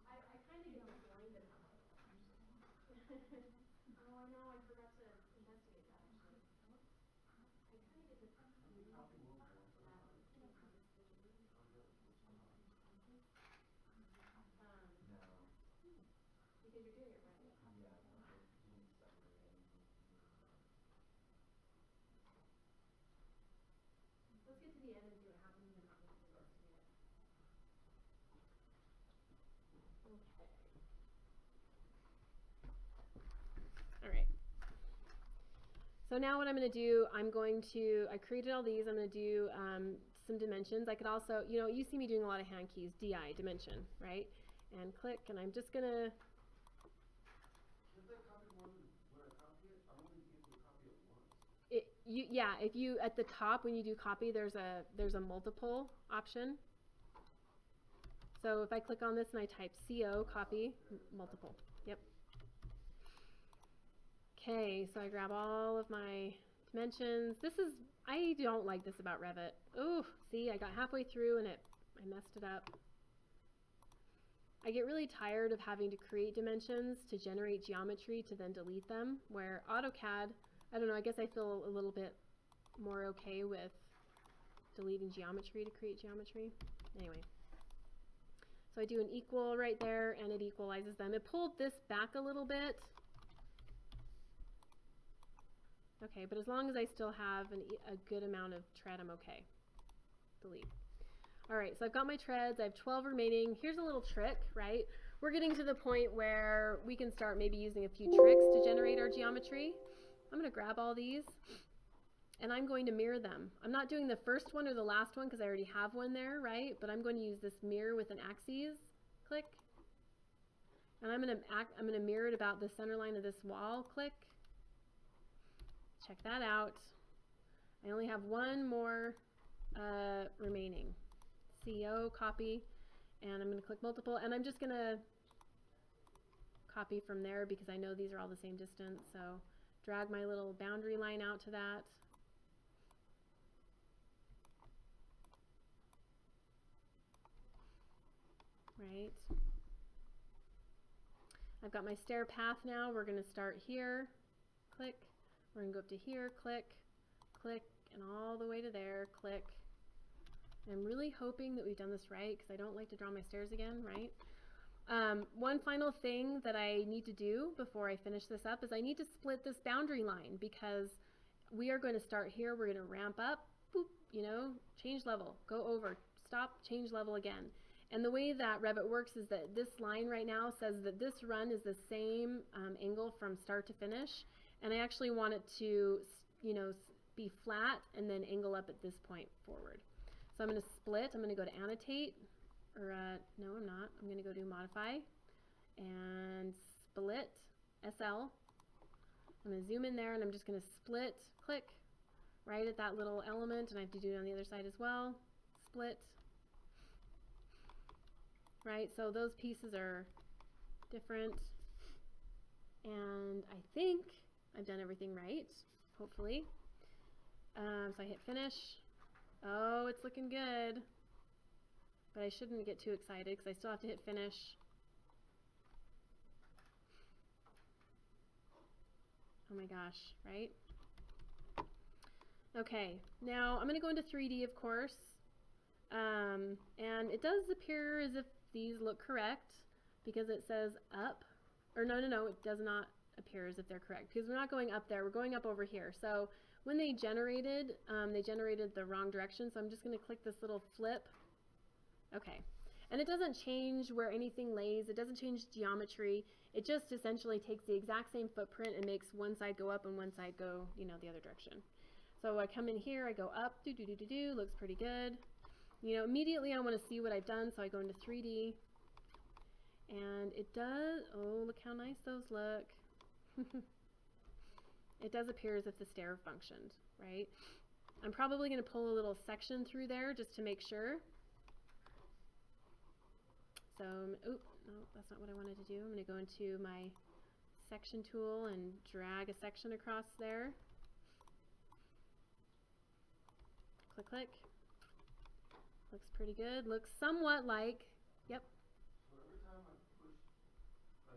I kind of get blinded on it. Oh, I know. I forgot to investigate that actually. I kind of get the No. because you're doing it right. Yeah, no, you didn't separate anything. Let's get to the end and see what happens and I'll just investigate it. Okay. All right. So now what I'm going to do, I created all these. I'm going to do some dimensions. I could also, you know, you see me doing a lot of hand keys, DI, dimension, right? And click, and I'm just going to. yeah, if you, at the top when you do copy, there's a multiple option. So if I click on this and I type CO, copy, multiple, yep. Okay, so I grab all of my dimensions. I don't like this about Revit. Oh, see, I got halfway through and I messed it up. I get really tired of having to create dimensions to generate geometry to then delete them, where AutoCAD, I don't know, I guess I feel a little bit more okay with deleting geometry to create geometry. Anyway. So I do an equal right there, and it equalizes them. It pulled this back a little bit. Okay, but as long as I still have a good amount of tread, I'm okay. Delete. All right, so I've got my treads. I have 12 remaining. Here's a little trick, right? We're getting to the point where we can start maybe using a few tricks to generate our geometry. I'm going to grab all these, and I'm going to mirror them. I'm not doing the first one or the last one because I already have one there, right? But I'm going to use this mirror with an axis. Click. And I'm going to mirror it about the center line of this wall. Click. Check that out. I only have one more remaining. CO, copy, and I'm going to click multiple, and I'm just going to copy from there because I know these are all the same distance, so drag my little boundary line out to that. Right. I've got my stair path now. We're going to start here. Click. We're going to go up to here. Click. Click. And all the way to there. Click. I'm really hoping that we've done this right because I don't like to draw my stairs again, right? One final thing that I need to do before I finish this up is I need to split this boundary line because we are going to start here. We're going to ramp up, boop, you know, change level, go over, stop, change level again. And the way that Revit works is that this line right now says that this run is the same angle from start to finish. And I actually want it to, you know, be flat and then angle up at this point forward. So I'm going to split. I'm going to go to annotate, or no, I'm not. I'm going to go to modify and split, SL. I'm going to zoom in there and I'm just going to split, click right at that little element, and I have to do it on the other side as well. Split. Right, so those pieces are different, and I think I've done everything right, hopefully. So I hit finish. Oh, it's looking good, but I shouldn't get too excited because I still have to hit finish. Oh my gosh, right? Okay, now I'm going to go into 3D, of course, and it does appear as if these look correct because it says up, or no, it does not appear as if they're correct because we're not going up there, we're going up over here. So when they generated the wrong direction, so I'm just going to click this little flip. Okay, and it doesn't change where anything lays, it doesn't change geometry, it just essentially takes the exact same footprint and makes one side go up and one side go, you know, the other direction. So I come in here, I go up, looks pretty good. You know, immediately I want to see what I've done, so I go into 3D, and it does, oh, look how nice those look. It does appear as if the stair functioned, right? I'm probably going to pull a little section through there just to make sure. So, oh, no, that's not what I wanted to do. I'm going to go into my section tool and drag a section across there. Click, click. Looks pretty good. Looks somewhat like, yep. So every time I push, I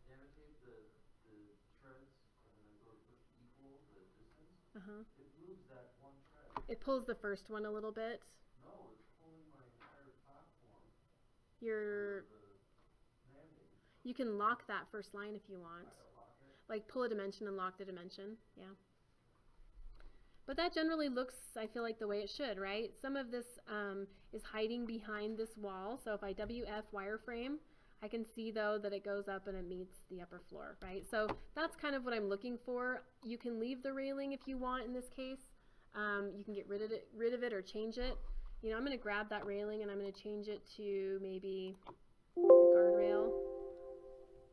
annotate the treads, and then I go to push equal the distance, it moves that one tread. It pulls the first one a little bit. No, it's pulling my entire platform. You can lock that first line if you want. Like pull a dimension and lock the dimension, yeah. But that generally looks, I feel like, the way it should, right? Some of this is hiding behind this wall. So if I WF wireframe, I can see, though, that it goes up and it meets the upper floor, right? So that's kind of what I'm looking for. You can leave the railing if you want in this case. You can get rid of it or change it. You know, I'm going to grab that railing and I'm going to change it to maybe a guardrail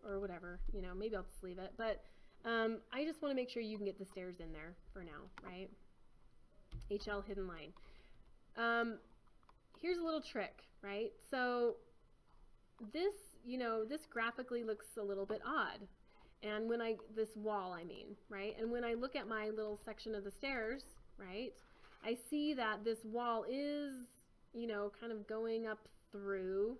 or whatever. You know, maybe I'll just leave it. But I just want to make sure you can get the stairs in there for now, right? HL hidden line. Here's a little trick, right? So this, this graphically looks a little bit odd. And when this wall, I mean, right? And when I look at my little section of the stairs, right, I see that this wall is, kind of going up through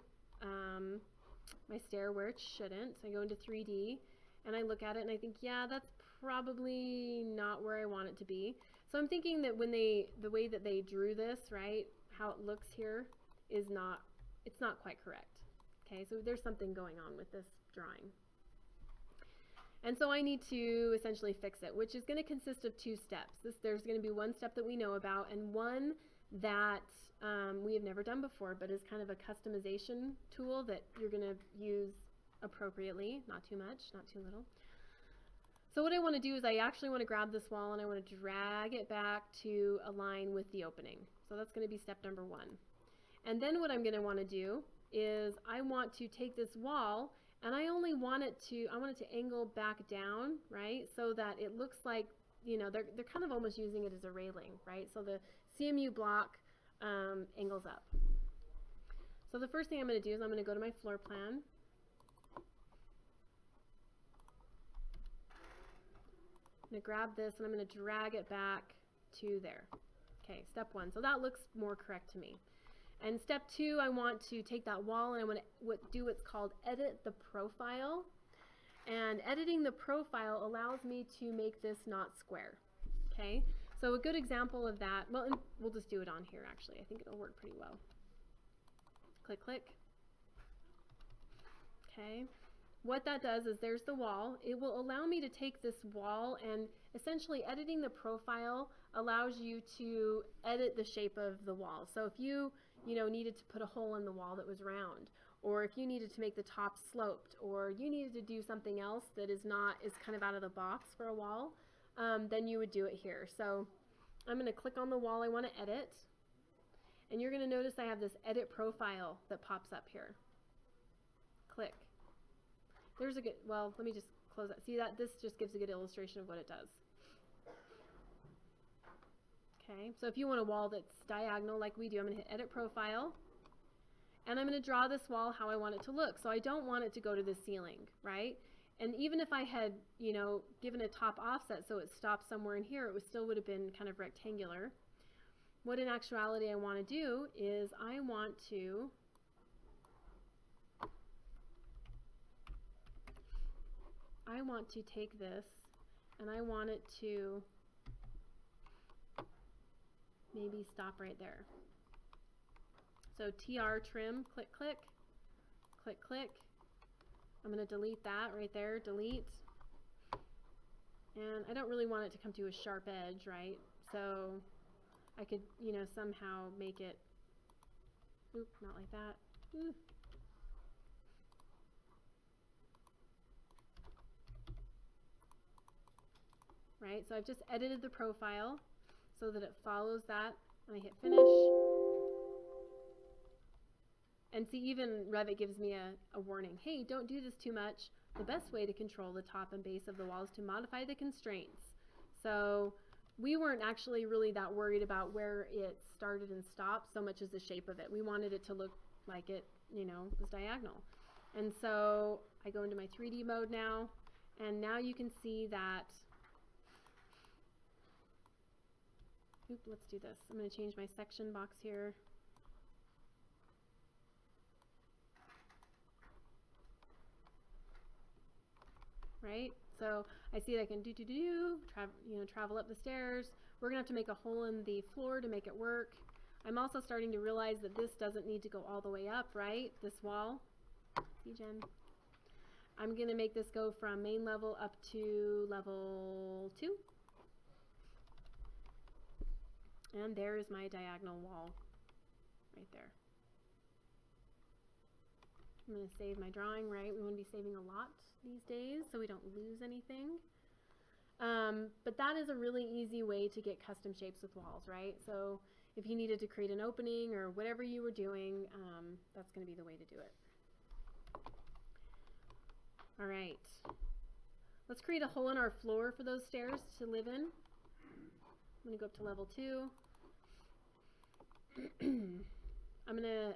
my stair where it shouldn't. I go into 3D and I look at it and I think, yeah, that's probably not where I want it to be. So I'm thinking that the way that they drew this, right, how it looks here it's not quite correct. Okay, so there's something going on with this drawing. And so I need to essentially fix it, which is going to consist of 2 steps. There's going to be one step that we know about and one that we have never done before, but is kind of a customization tool that you're going to use appropriately, not too much, not too little. So what I want to do is I actually want to grab this wall and I want to drag it back to align with the opening. So that's going to be step number 1. And then what I'm going to want to do is I want to take this wall and I want it to angle back down, right? So that it looks like, they're kind of almost using it as a railing, right? So the CMU block angles up. So the first thing I'm going to do is I'm going to go to my floor plan. I'm going to grab this and I'm going to drag it back to there. Okay, step 1. So that looks more correct to me. And step 2, I want to take that wall and I want to do what's called edit the profile. And editing the profile allows me to make this not square. Okay, so a good example of that, well, and we'll just do it on here actually. I think it'll work pretty well. Click, click. Okay. What that does is there's the wall. It will allow me to take this wall and essentially editing the profile allows you to edit the shape of the wall. So if you needed to put a hole in the wall that was round, or if you needed to make the top sloped, or you needed to do something else that is kind of out of the box for a wall, then you would do it here. So I'm going to click on the wall I want to edit, and you're going to notice I have this edit profile that pops up here. Click. There's a good, well, let me just close that. See that? This just gives a good illustration of what it does. Okay, so if you want a wall that's diagonal like we do, I'm going to hit edit profile. And I'm going to draw this wall how I want it to look. So I don't want it to go to the ceiling, right? And even if I had, given a top offset so it stopped somewhere in here, it still would have been kind of rectangular. What in actuality I want to do is I want to take this and I want it to maybe stop right there. So TR trim, click, click, click, click. I'm going to delete that right there, delete. And I don't really want it to come to a sharp edge, right? So I could, somehow make it, oop, not like that. Ooh. Right, so I've just edited the profile so that it follows that, and I hit finish. And see, even Revit gives me a warning. Hey, don't do this too much. The best way to control the top and base of the wall is to modify the constraints. So we weren't actually really that worried about where it started and stopped so much as the shape of it. We wanted it to look like it, was diagonal. And so I go into my 3D mode now, and now you can see that. Oop, let's do this. I'm going to change my section box here. Right? So I see that I can travel up the stairs. We're going to have to make a hole in the floor to make it work. I'm also starting to realize that this doesn't need to go all the way up, right? This wall. See, Jen? I'm going to make this go from main level up to level 2. And there is my diagonal wall right there. I'm going to save my drawing, right? We want to be saving a lot these days so we don't lose anything. But that is a really easy way to get custom shapes with walls, right? So if you needed to create an opening or whatever you were doing, that's going to be the way to do it. All right. Let's create a hole in our floor for those stairs to live in. I'm going to go up to level 2. I'm going to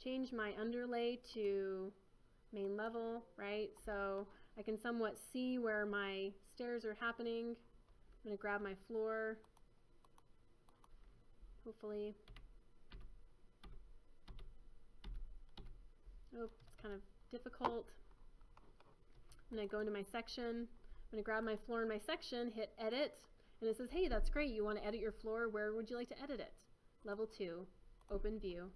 change my underlay to main level, right? So I can somewhat see where my stairs are happening. I'm going to grab my floor, hopefully. Oh, it's kind of difficult. I'm going to go into my section. I'm going to grab my floor in my section, hit edit, and it says, hey, that's great. You want to edit your floor. Where would you like to edit it? Level 2, open view.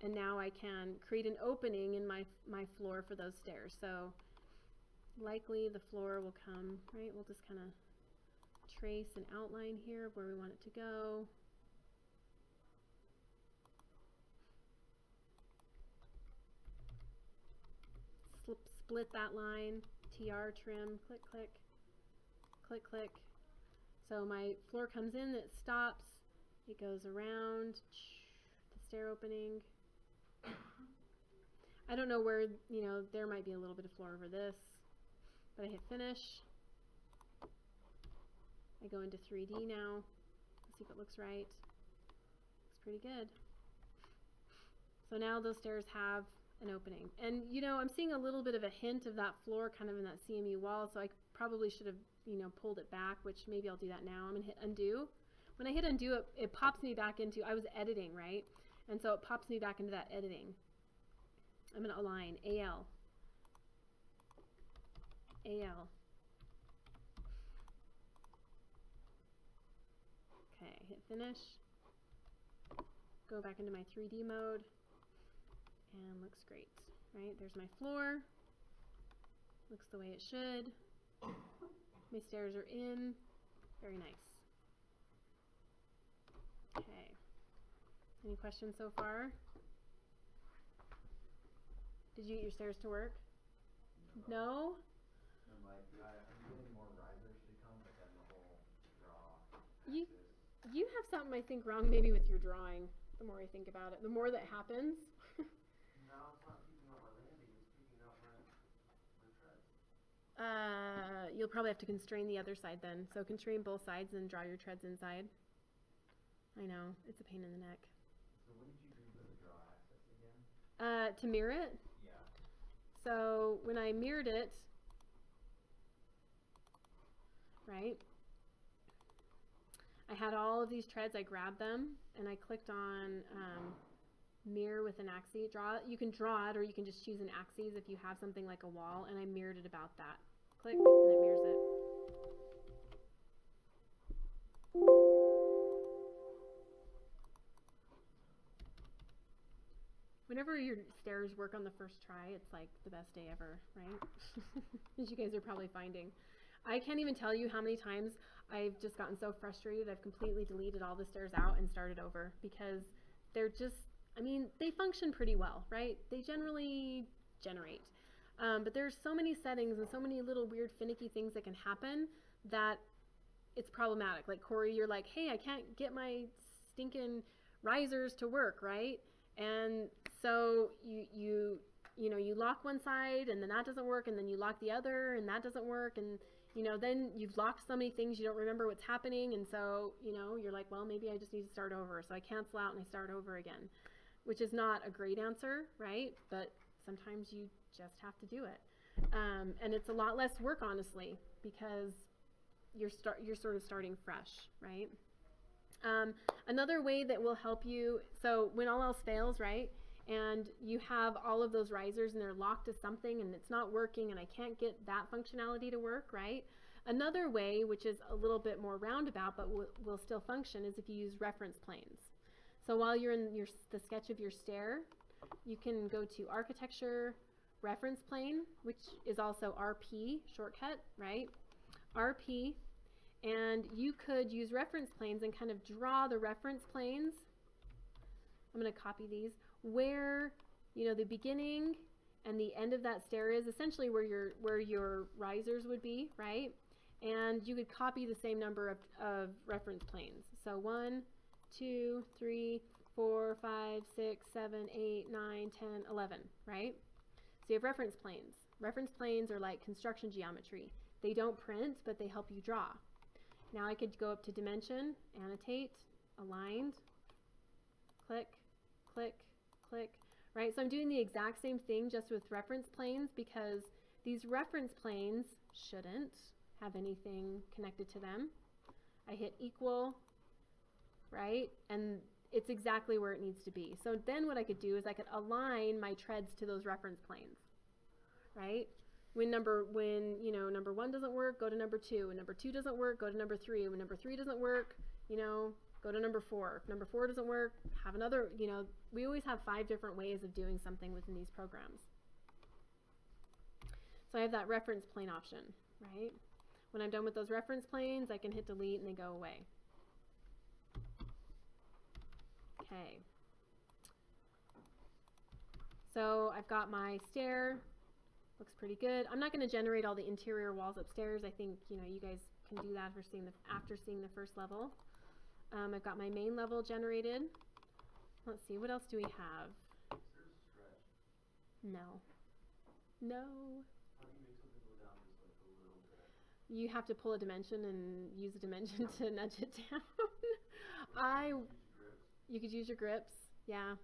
And now I can create an opening in my floor for those stairs. So likely the floor will come, right? We'll just kind of trace an outline here of where we want it to go. Split that line, TR trim, click, click, click, click. So my floor comes in, it stops, it goes around the stair opening. I don't know where, you know, there might be a little bit of floor over this, but I hit finish. I go into 3D now. Let's see if it looks right. Looks pretty good. So now those stairs have an opening. And, you know, I'm seeing a little bit of a hint of that floor kind of in that CMU wall, so I probably should have, you know, pulled it back, which maybe I'll do that now. I'm going to hit undo. When I hit undo, it pops me back into, I was editing, right? And so it pops me back into that editing. I'm going to align AL. AL. Okay, hit finish. Go back into my 3D mode. And looks great, right? There's my floor. Looks the way it should. My stairs are in. Very nice. Okay. Any questions so far? Did you get your stairs to work? No? I'm like, I'm getting more risers to come, but then the whole draw You axis. you have something I think wrong maybe with your drawing. The more I think about it, the more that happens. Now it's not keeping out my landing, it's keeping out my treads. You'll probably have to constrain the other side then. So constrain both sides and draw your treads inside. I know, it's a pain in the neck. So what did you do to the draw axis again? To mirror it. Yeah. So when I mirrored it, right, I had all of these treads, I grabbed them, and I clicked on mirror with an axis. Draw it. You can draw it, or you can just choose an axis if you have something like a wall, and I mirrored it about that. Click, and it mirrors it. Whenever your stairs work on the first try, it's like the best day ever, right? As you guys are probably finding. I can't even tell you how many times I've just gotten so frustrated I've completely deleted all the stairs out and started over, because they're just, I mean, they function pretty well, right? They generally generate. But there's so many settings and so many little weird finicky things that can happen that it's problematic. Like Corey, you're like, hey, I can't get my stinking risers to work, right? And so you lock one side and then that doesn't work, and then you lock the other and that doesn't work, and you know, then you've locked so many things you don't remember what's happening, and so, you know, you're like, well, maybe I just need to start over. So I cancel out and I start over again, which is not a great answer, right? But sometimes you just have to do it. And it's a lot less work, honestly, because you're sort of starting fresh, right? Another way that will help you, so when all else fails, right, and you have all of those risers and they're locked to something and it's not working and I can't get that functionality to work, right? Another way, which is a little bit more roundabout but will still function, is if you use reference planes. So while you're in the sketch of your stair, you can go to Architecture, Reference Plane, which is also RP shortcut, right? RP. And you could use reference planes and kind of draw the reference planes. I'm going to copy these, where, you know, the beginning and the end of that stair is, essentially where your risers would be, right? And you could copy the same number of reference planes. So 1, 2, 3, 4, 5, 6, 7, 8, 9, 10, 11, right? So you have reference planes. Reference planes are like construction geometry. They don't print, but they help you draw. Now I could go up to dimension, annotate, aligned, click, click, click, right? So I'm doing the exact same thing just with reference planes, because these reference planes shouldn't have anything connected to them. I hit equal, right? And it's exactly where it needs to be. So then what I could do is I could align my treads to those reference planes, right? When number one doesn't work, go to number 2. When number 2 doesn't work, go to number 3. When number 3 doesn't work, go to number 4. If number 4 doesn't work, have another, we always have 5 different ways of doing something within these programs. So I have that reference plane option, right? When I'm done with those reference planes, I can hit delete and they go away. Okay. So I've got my stair. Looks pretty good. I'm not going to generate all the interior walls upstairs. I think, you guys can do that after seeing the first level. I've got my main level generated. Let's see, what else do we have? Is there a stretch? No. No. How do you make something go down just like a little bit? You have to pull a dimension and use a dimension to nudge it down. You could use your grips. Yeah.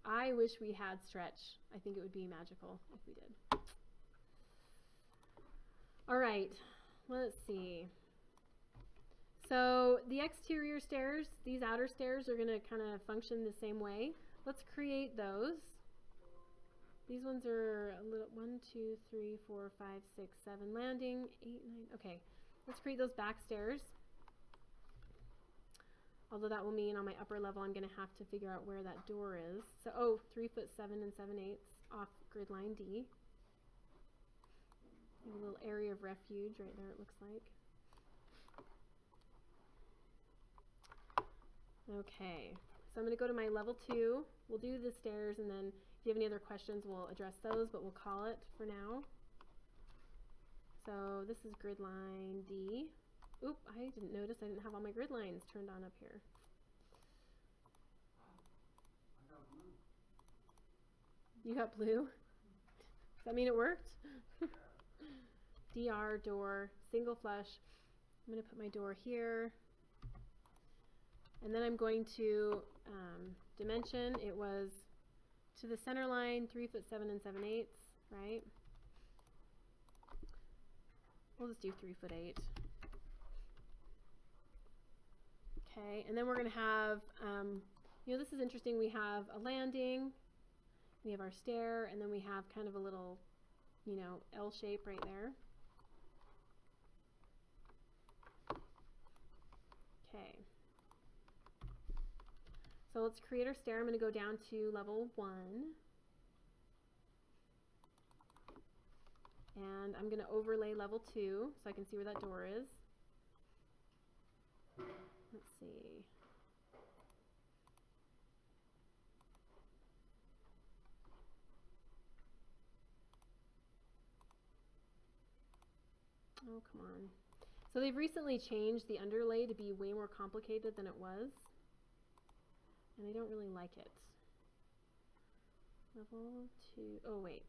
I wish we had stretch. I think it would be magical if we did. All right, let's see. So the exterior stairs, these outer stairs are going to kind of function the same way. Let's create those. These ones are a little 1, 2, 3, 4, 5, 6, 7 landing, 8, 9. Okay, let's create those back stairs. Although that will mean on my upper level I'm going to have to figure out where that door is. So 3 foot 7 and 7/8 off grid line D. A little area of refuge right there, it looks like. Okay, so I'm going to go to my level 2. We'll do the stairs, and then if you have any other questions, we'll address those, but we'll call it for now. So this is grid line D. Oop, I didn't notice I didn't have all my grid lines turned on up here. I got blue. You got blue? Does that mean it worked? DR, door, single flush. I'm going to put my door here. And then I'm going to dimension. It was to the center line, 3 foot 7 and 7/8, right? We'll just do 3 foot 8. Okay, and then we're going to have, this is interesting. We have a landing, we have our stair, and then we have kind of a little, L shape right there. Okay. So let's create our stair. I'm going to go down to level 1. And I'm going to overlay level 2 so I can see where that door is. Let's see. Oh, come on. So they've recently changed the underlay to be way more complicated than it was. And I don't really like it. Level 2, oh wait.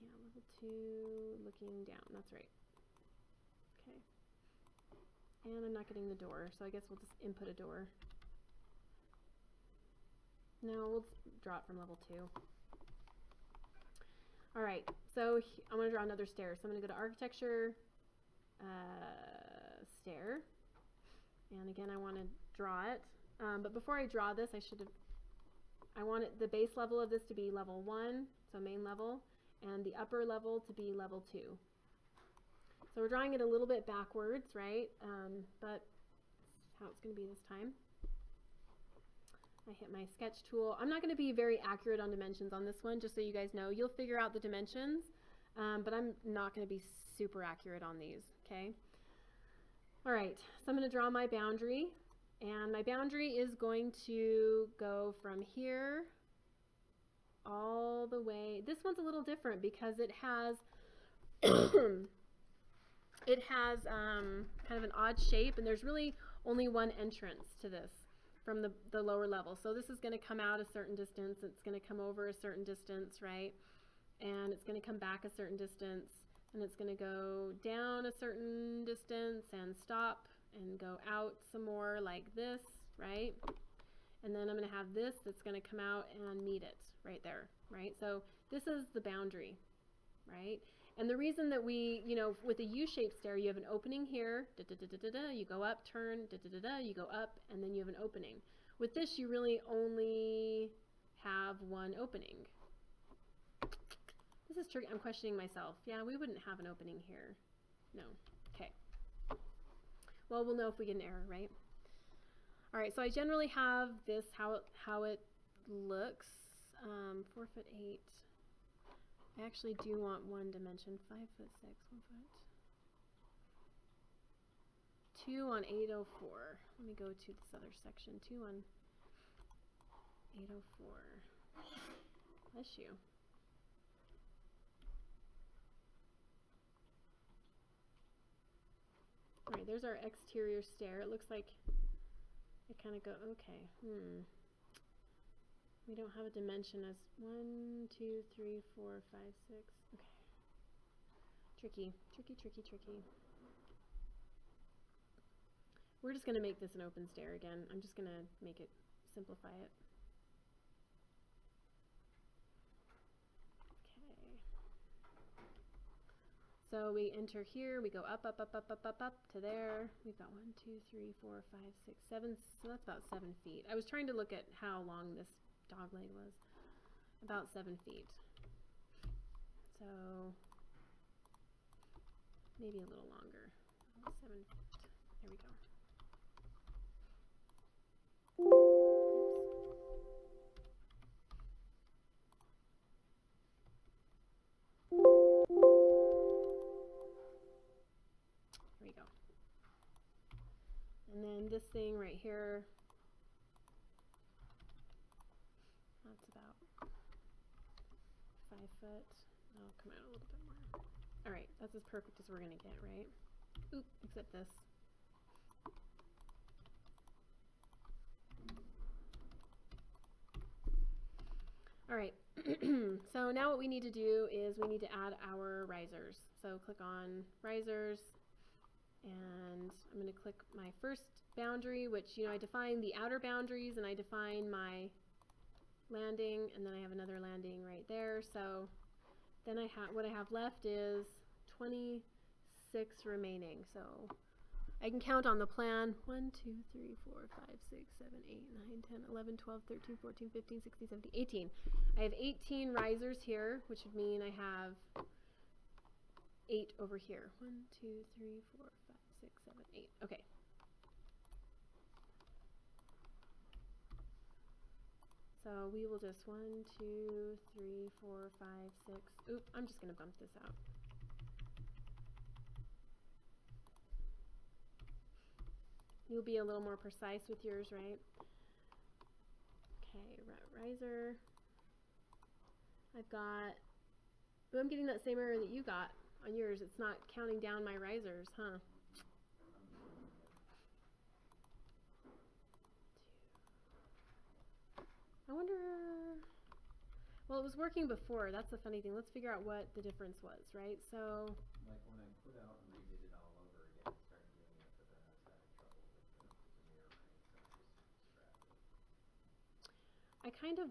Yeah, level 2, looking down, that's right. Okay. And I'm not getting the door, so I guess we'll just input a door. No, we'll just draw it from level 2. All right, so I'm going to draw another stair. So I'm going to go to architecture, stair. And again, I want to draw it. But before I draw this, I want the base level of this to be level 1, so main level, and the upper level to be level 2. So we're drawing it a little bit backwards, right? But that's how it's going to be this time. I hit my sketch tool. I'm not going to be very accurate on dimensions on this one, just so you guys know. You'll figure out the dimensions, but I'm not going to be super accurate on these, okay? All right, so I'm going to draw my boundary, and my boundary is going to go from here all the way. This one's a little different because it has it has kind of an odd shape, and there's really only one entrance to this from the lower level. So this is going to come out a certain distance, it's going to come over a certain distance, right? and it's going to come back a certain distance, and it's going to go down a certain distance and stop and go out some more like this, right? And then I'm going to have this that's going to come out and meet it right there, right? So this is the boundary, right? And the reason that we, you know, with a U-shaped stair, you have an opening here, you go up, turn, you go up, and then you have an opening. With this, you really only have one opening. This is tricky. I'm questioning myself. Yeah, we wouldn't have an opening here. No. Okay. Well, we'll know if we get an error, right? All right, so I generally have this, how it looks. 4'8". I actually do want one dimension. 5'6", 1 foot. 2 on 804. Let me go to this other section. 2 on 804. Bless you. All right, there's our exterior stair. It looks like it kind of go, okay. We don't have a dimension as 1, 2, 3, 4, 5, 6. Okay. Tricky, tricky, tricky, tricky. We're just going to make this an open stair again. I'm just going to make it, simplify it. Okay. So we enter here, we go up, up, up, up, up, up, up to there. We've got 1, 2, 3, 4, 5, 6, 7. So that's about 7 feet. I was trying to look at how long this dog leg was. About 7 feet. So maybe a little longer. 7 feet. There we go. There we go. And then this thing right here, that's about 5 foot. I'll come out a little bit more. All right, that's as perfect as we're gonna get, right? Oop, except this. All right, so now what we need to do is we need to add our risers. So click on risers, and I'm going to click my first boundary, which, you know, I define the outer boundaries and I define my landing, and then I have another landing right there. So then I have, what I have left is 26 remaining. So I can count on the plan. 1, 2, 3, 4, 5, 6, 7, 8, 9, 10, 11, 12, 13, 14, 15, 16, 17, 18. I have 18 risers here, which would mean I have 8 over here. 1, 2, 3, 4, 5, 6, 7, 8. Okay. So we will just 1, 2, 3, 4, 5, 6. Oop, I'm just going to bump this out. You'll be a little more precise with yours, right? Okay, riser. I've got, but I'm getting that same error that you got on yours. It's not counting down my risers, huh? I wonder, well, it was working before. That's the funny thing. Let's figure out what the difference was, right? So, Like when I put out and redid it all over again, it started doing it, but then I was having trouble with the mirror range, so I just scrapped it. I kind of,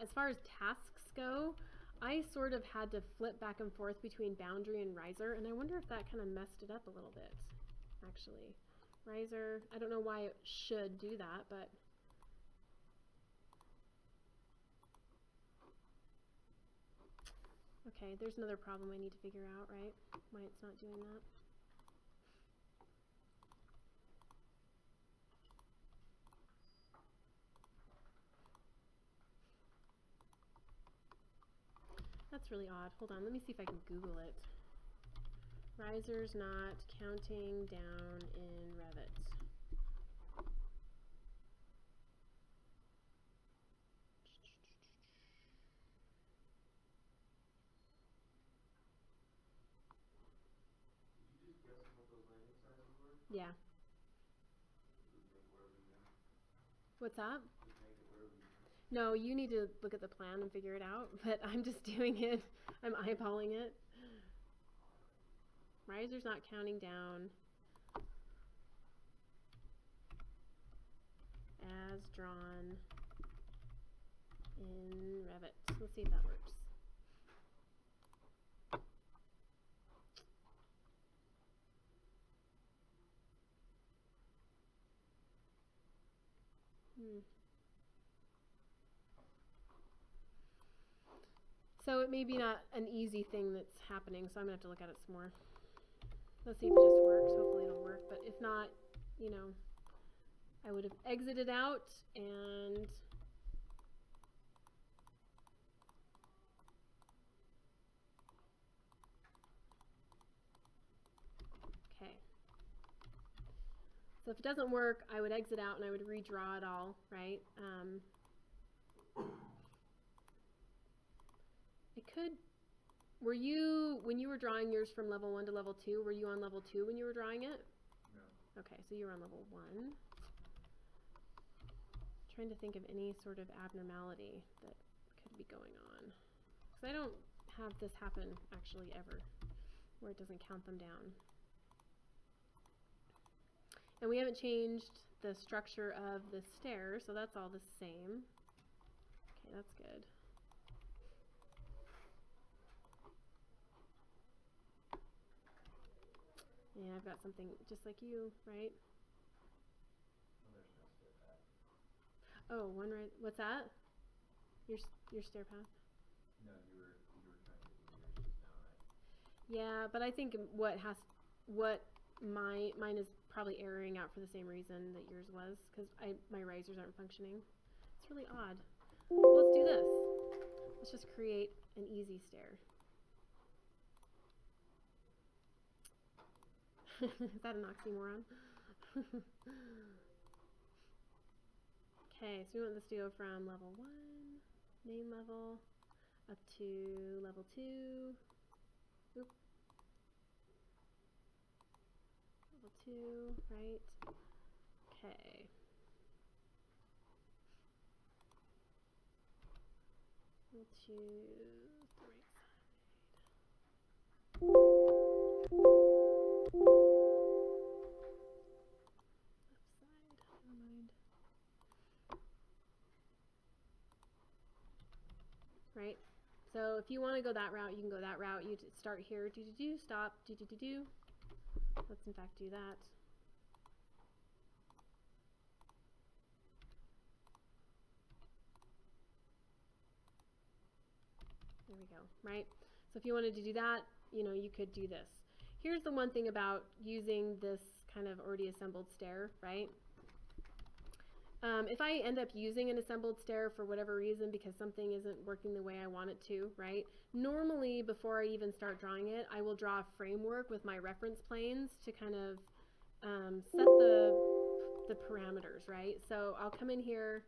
as far as tasks go, I sort of had to flip back and forth between boundary and riser, and I wonder if that kind of messed it up a little bit, actually. Riser, I don't know why it should do that, but okay, there's another problem I need to figure out, right? Why it's not doing that. That's really odd. Hold on, let me see if I can Google it. Risers not counting down in Revit. Did you just guess what those landing sizes were? Yeah. Just make whatever you want. What's that? Just make it whatever you want. No, you need to look at the plan and figure it out, but I'm just doing it. I'm eyeballing it. Riser's not counting down. As drawn in Revit. Let's see if that works. So it may be not an easy thing that's happening, so I'm gonna have to look at it some more. Let's see if it just works. Hopefully it'll work, but if not, you know, I would have exited out and okay. So if it doesn't work, I would exit out and I would redraw it all, right? It could, were you, when you were drawing yours from level 1 to level 2, were you on level 2 when you were drawing it? No. Okay, so you were on level 1. Trying to think of any sort of abnormality that could be going on. Because I don't have this happen actually ever, where it doesn't count them down. And we haven't changed the structure of the stairs, so that's all the same. Okay, that's good. Yeah, I've got something just like you, right? Oh, one right. What's that? Your stair path? No, you were trying to do yours just now, right? Yeah, but I think mine is probably erroring out for the same reason that yours was, because my risers aren't functioning. It's really odd. Well, let's do this. Let's just create an easy stair. Is that an oxymoron? Okay, so we want this to go from level 1, main level, up to level 2. Oop. Level 2, right? Okay. Level 2, the right side. Left side, never mind. Right? So if you want to go that route, you can go that route. You start here, do, stop, do. Let's in fact do that. There we go, right? So if you wanted to do that, you know, you could do this. Here's the one thing about using this kind of already assembled stair, right? If I end up using an assembled stair for whatever reason because something isn't working the way I want it to, right? Normally, before I even start drawing it, I will draw a framework with my reference planes to kind of set the parameters, right? So I'll come in here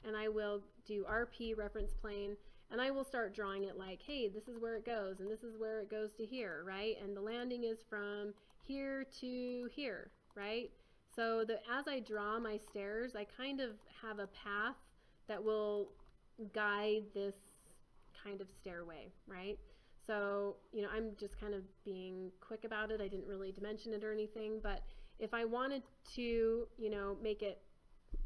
and I will do RP reference plane and I will start drawing it like, hey, this is where it goes and this is where it goes to here, right? And the landing is from here to here, right? So as I draw my stairs, I kind of have a path that will guide this kind of stairway, right? So, you know, I'm just kind of being quick about it. I didn't really dimension it or anything, but if I wanted to, you know, make it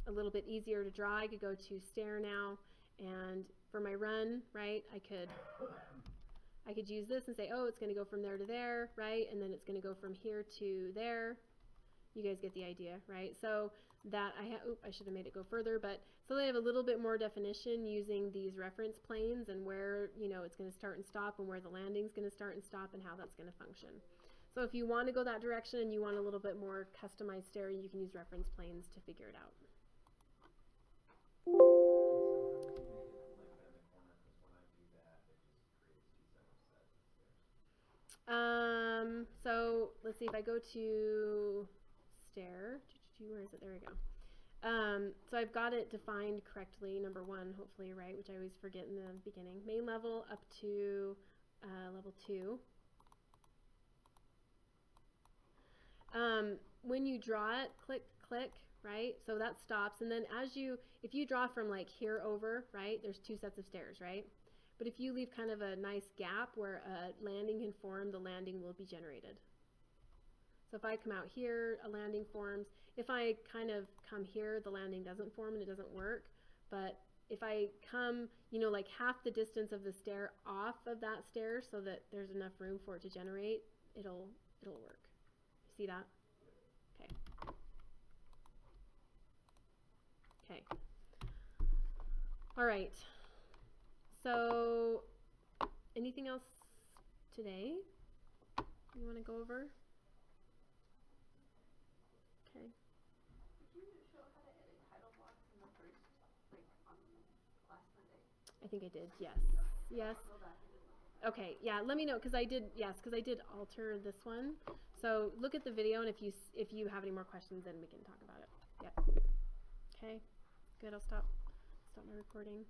a little bit easier to draw, I could go to stair now, and for my run, right, I could use this and say, oh, it's going to go from there to there, right? And then it's going to go from here to there. You guys get the idea, right? So that I should have made it go further, but so they have a little bit more definition using these reference planes and where, you know, it's going to start and stop and where the landing's going to start and stop and how that's going to function. So if you want to go that direction and you want a little bit more customized stair, you can use reference planes to figure it out. So let's see if I go to stair, where is it? There we go. So I've got it defined correctly, number 1, hopefully, right, which I always forget in the beginning. Main level up to level 2. When you draw it, click, right? So that stops, and then if you draw from like here over, right, there's 2 sets of stairs, right? But if you leave kind of a nice gap where a landing can form, the landing will be generated. So if I come out here, a landing forms. If I kind of come here, the landing doesn't form and it doesn't work. But if I come, like half the distance of the stair off of that stair so that there's enough room for it to generate, it'll work. See that? Okay. Okay. All right. So, anything else today you want to go over? Okay. Did you show how to edit title blocks in the first, like, on last Monday? I think I did, yes. Yes. I'll go back and just look at that. Okay, yeah, let me know, because I did alter this one. So look at the video, and if you have any more questions, then we can talk about it. Yep. Okay, good, I'll stop my recording.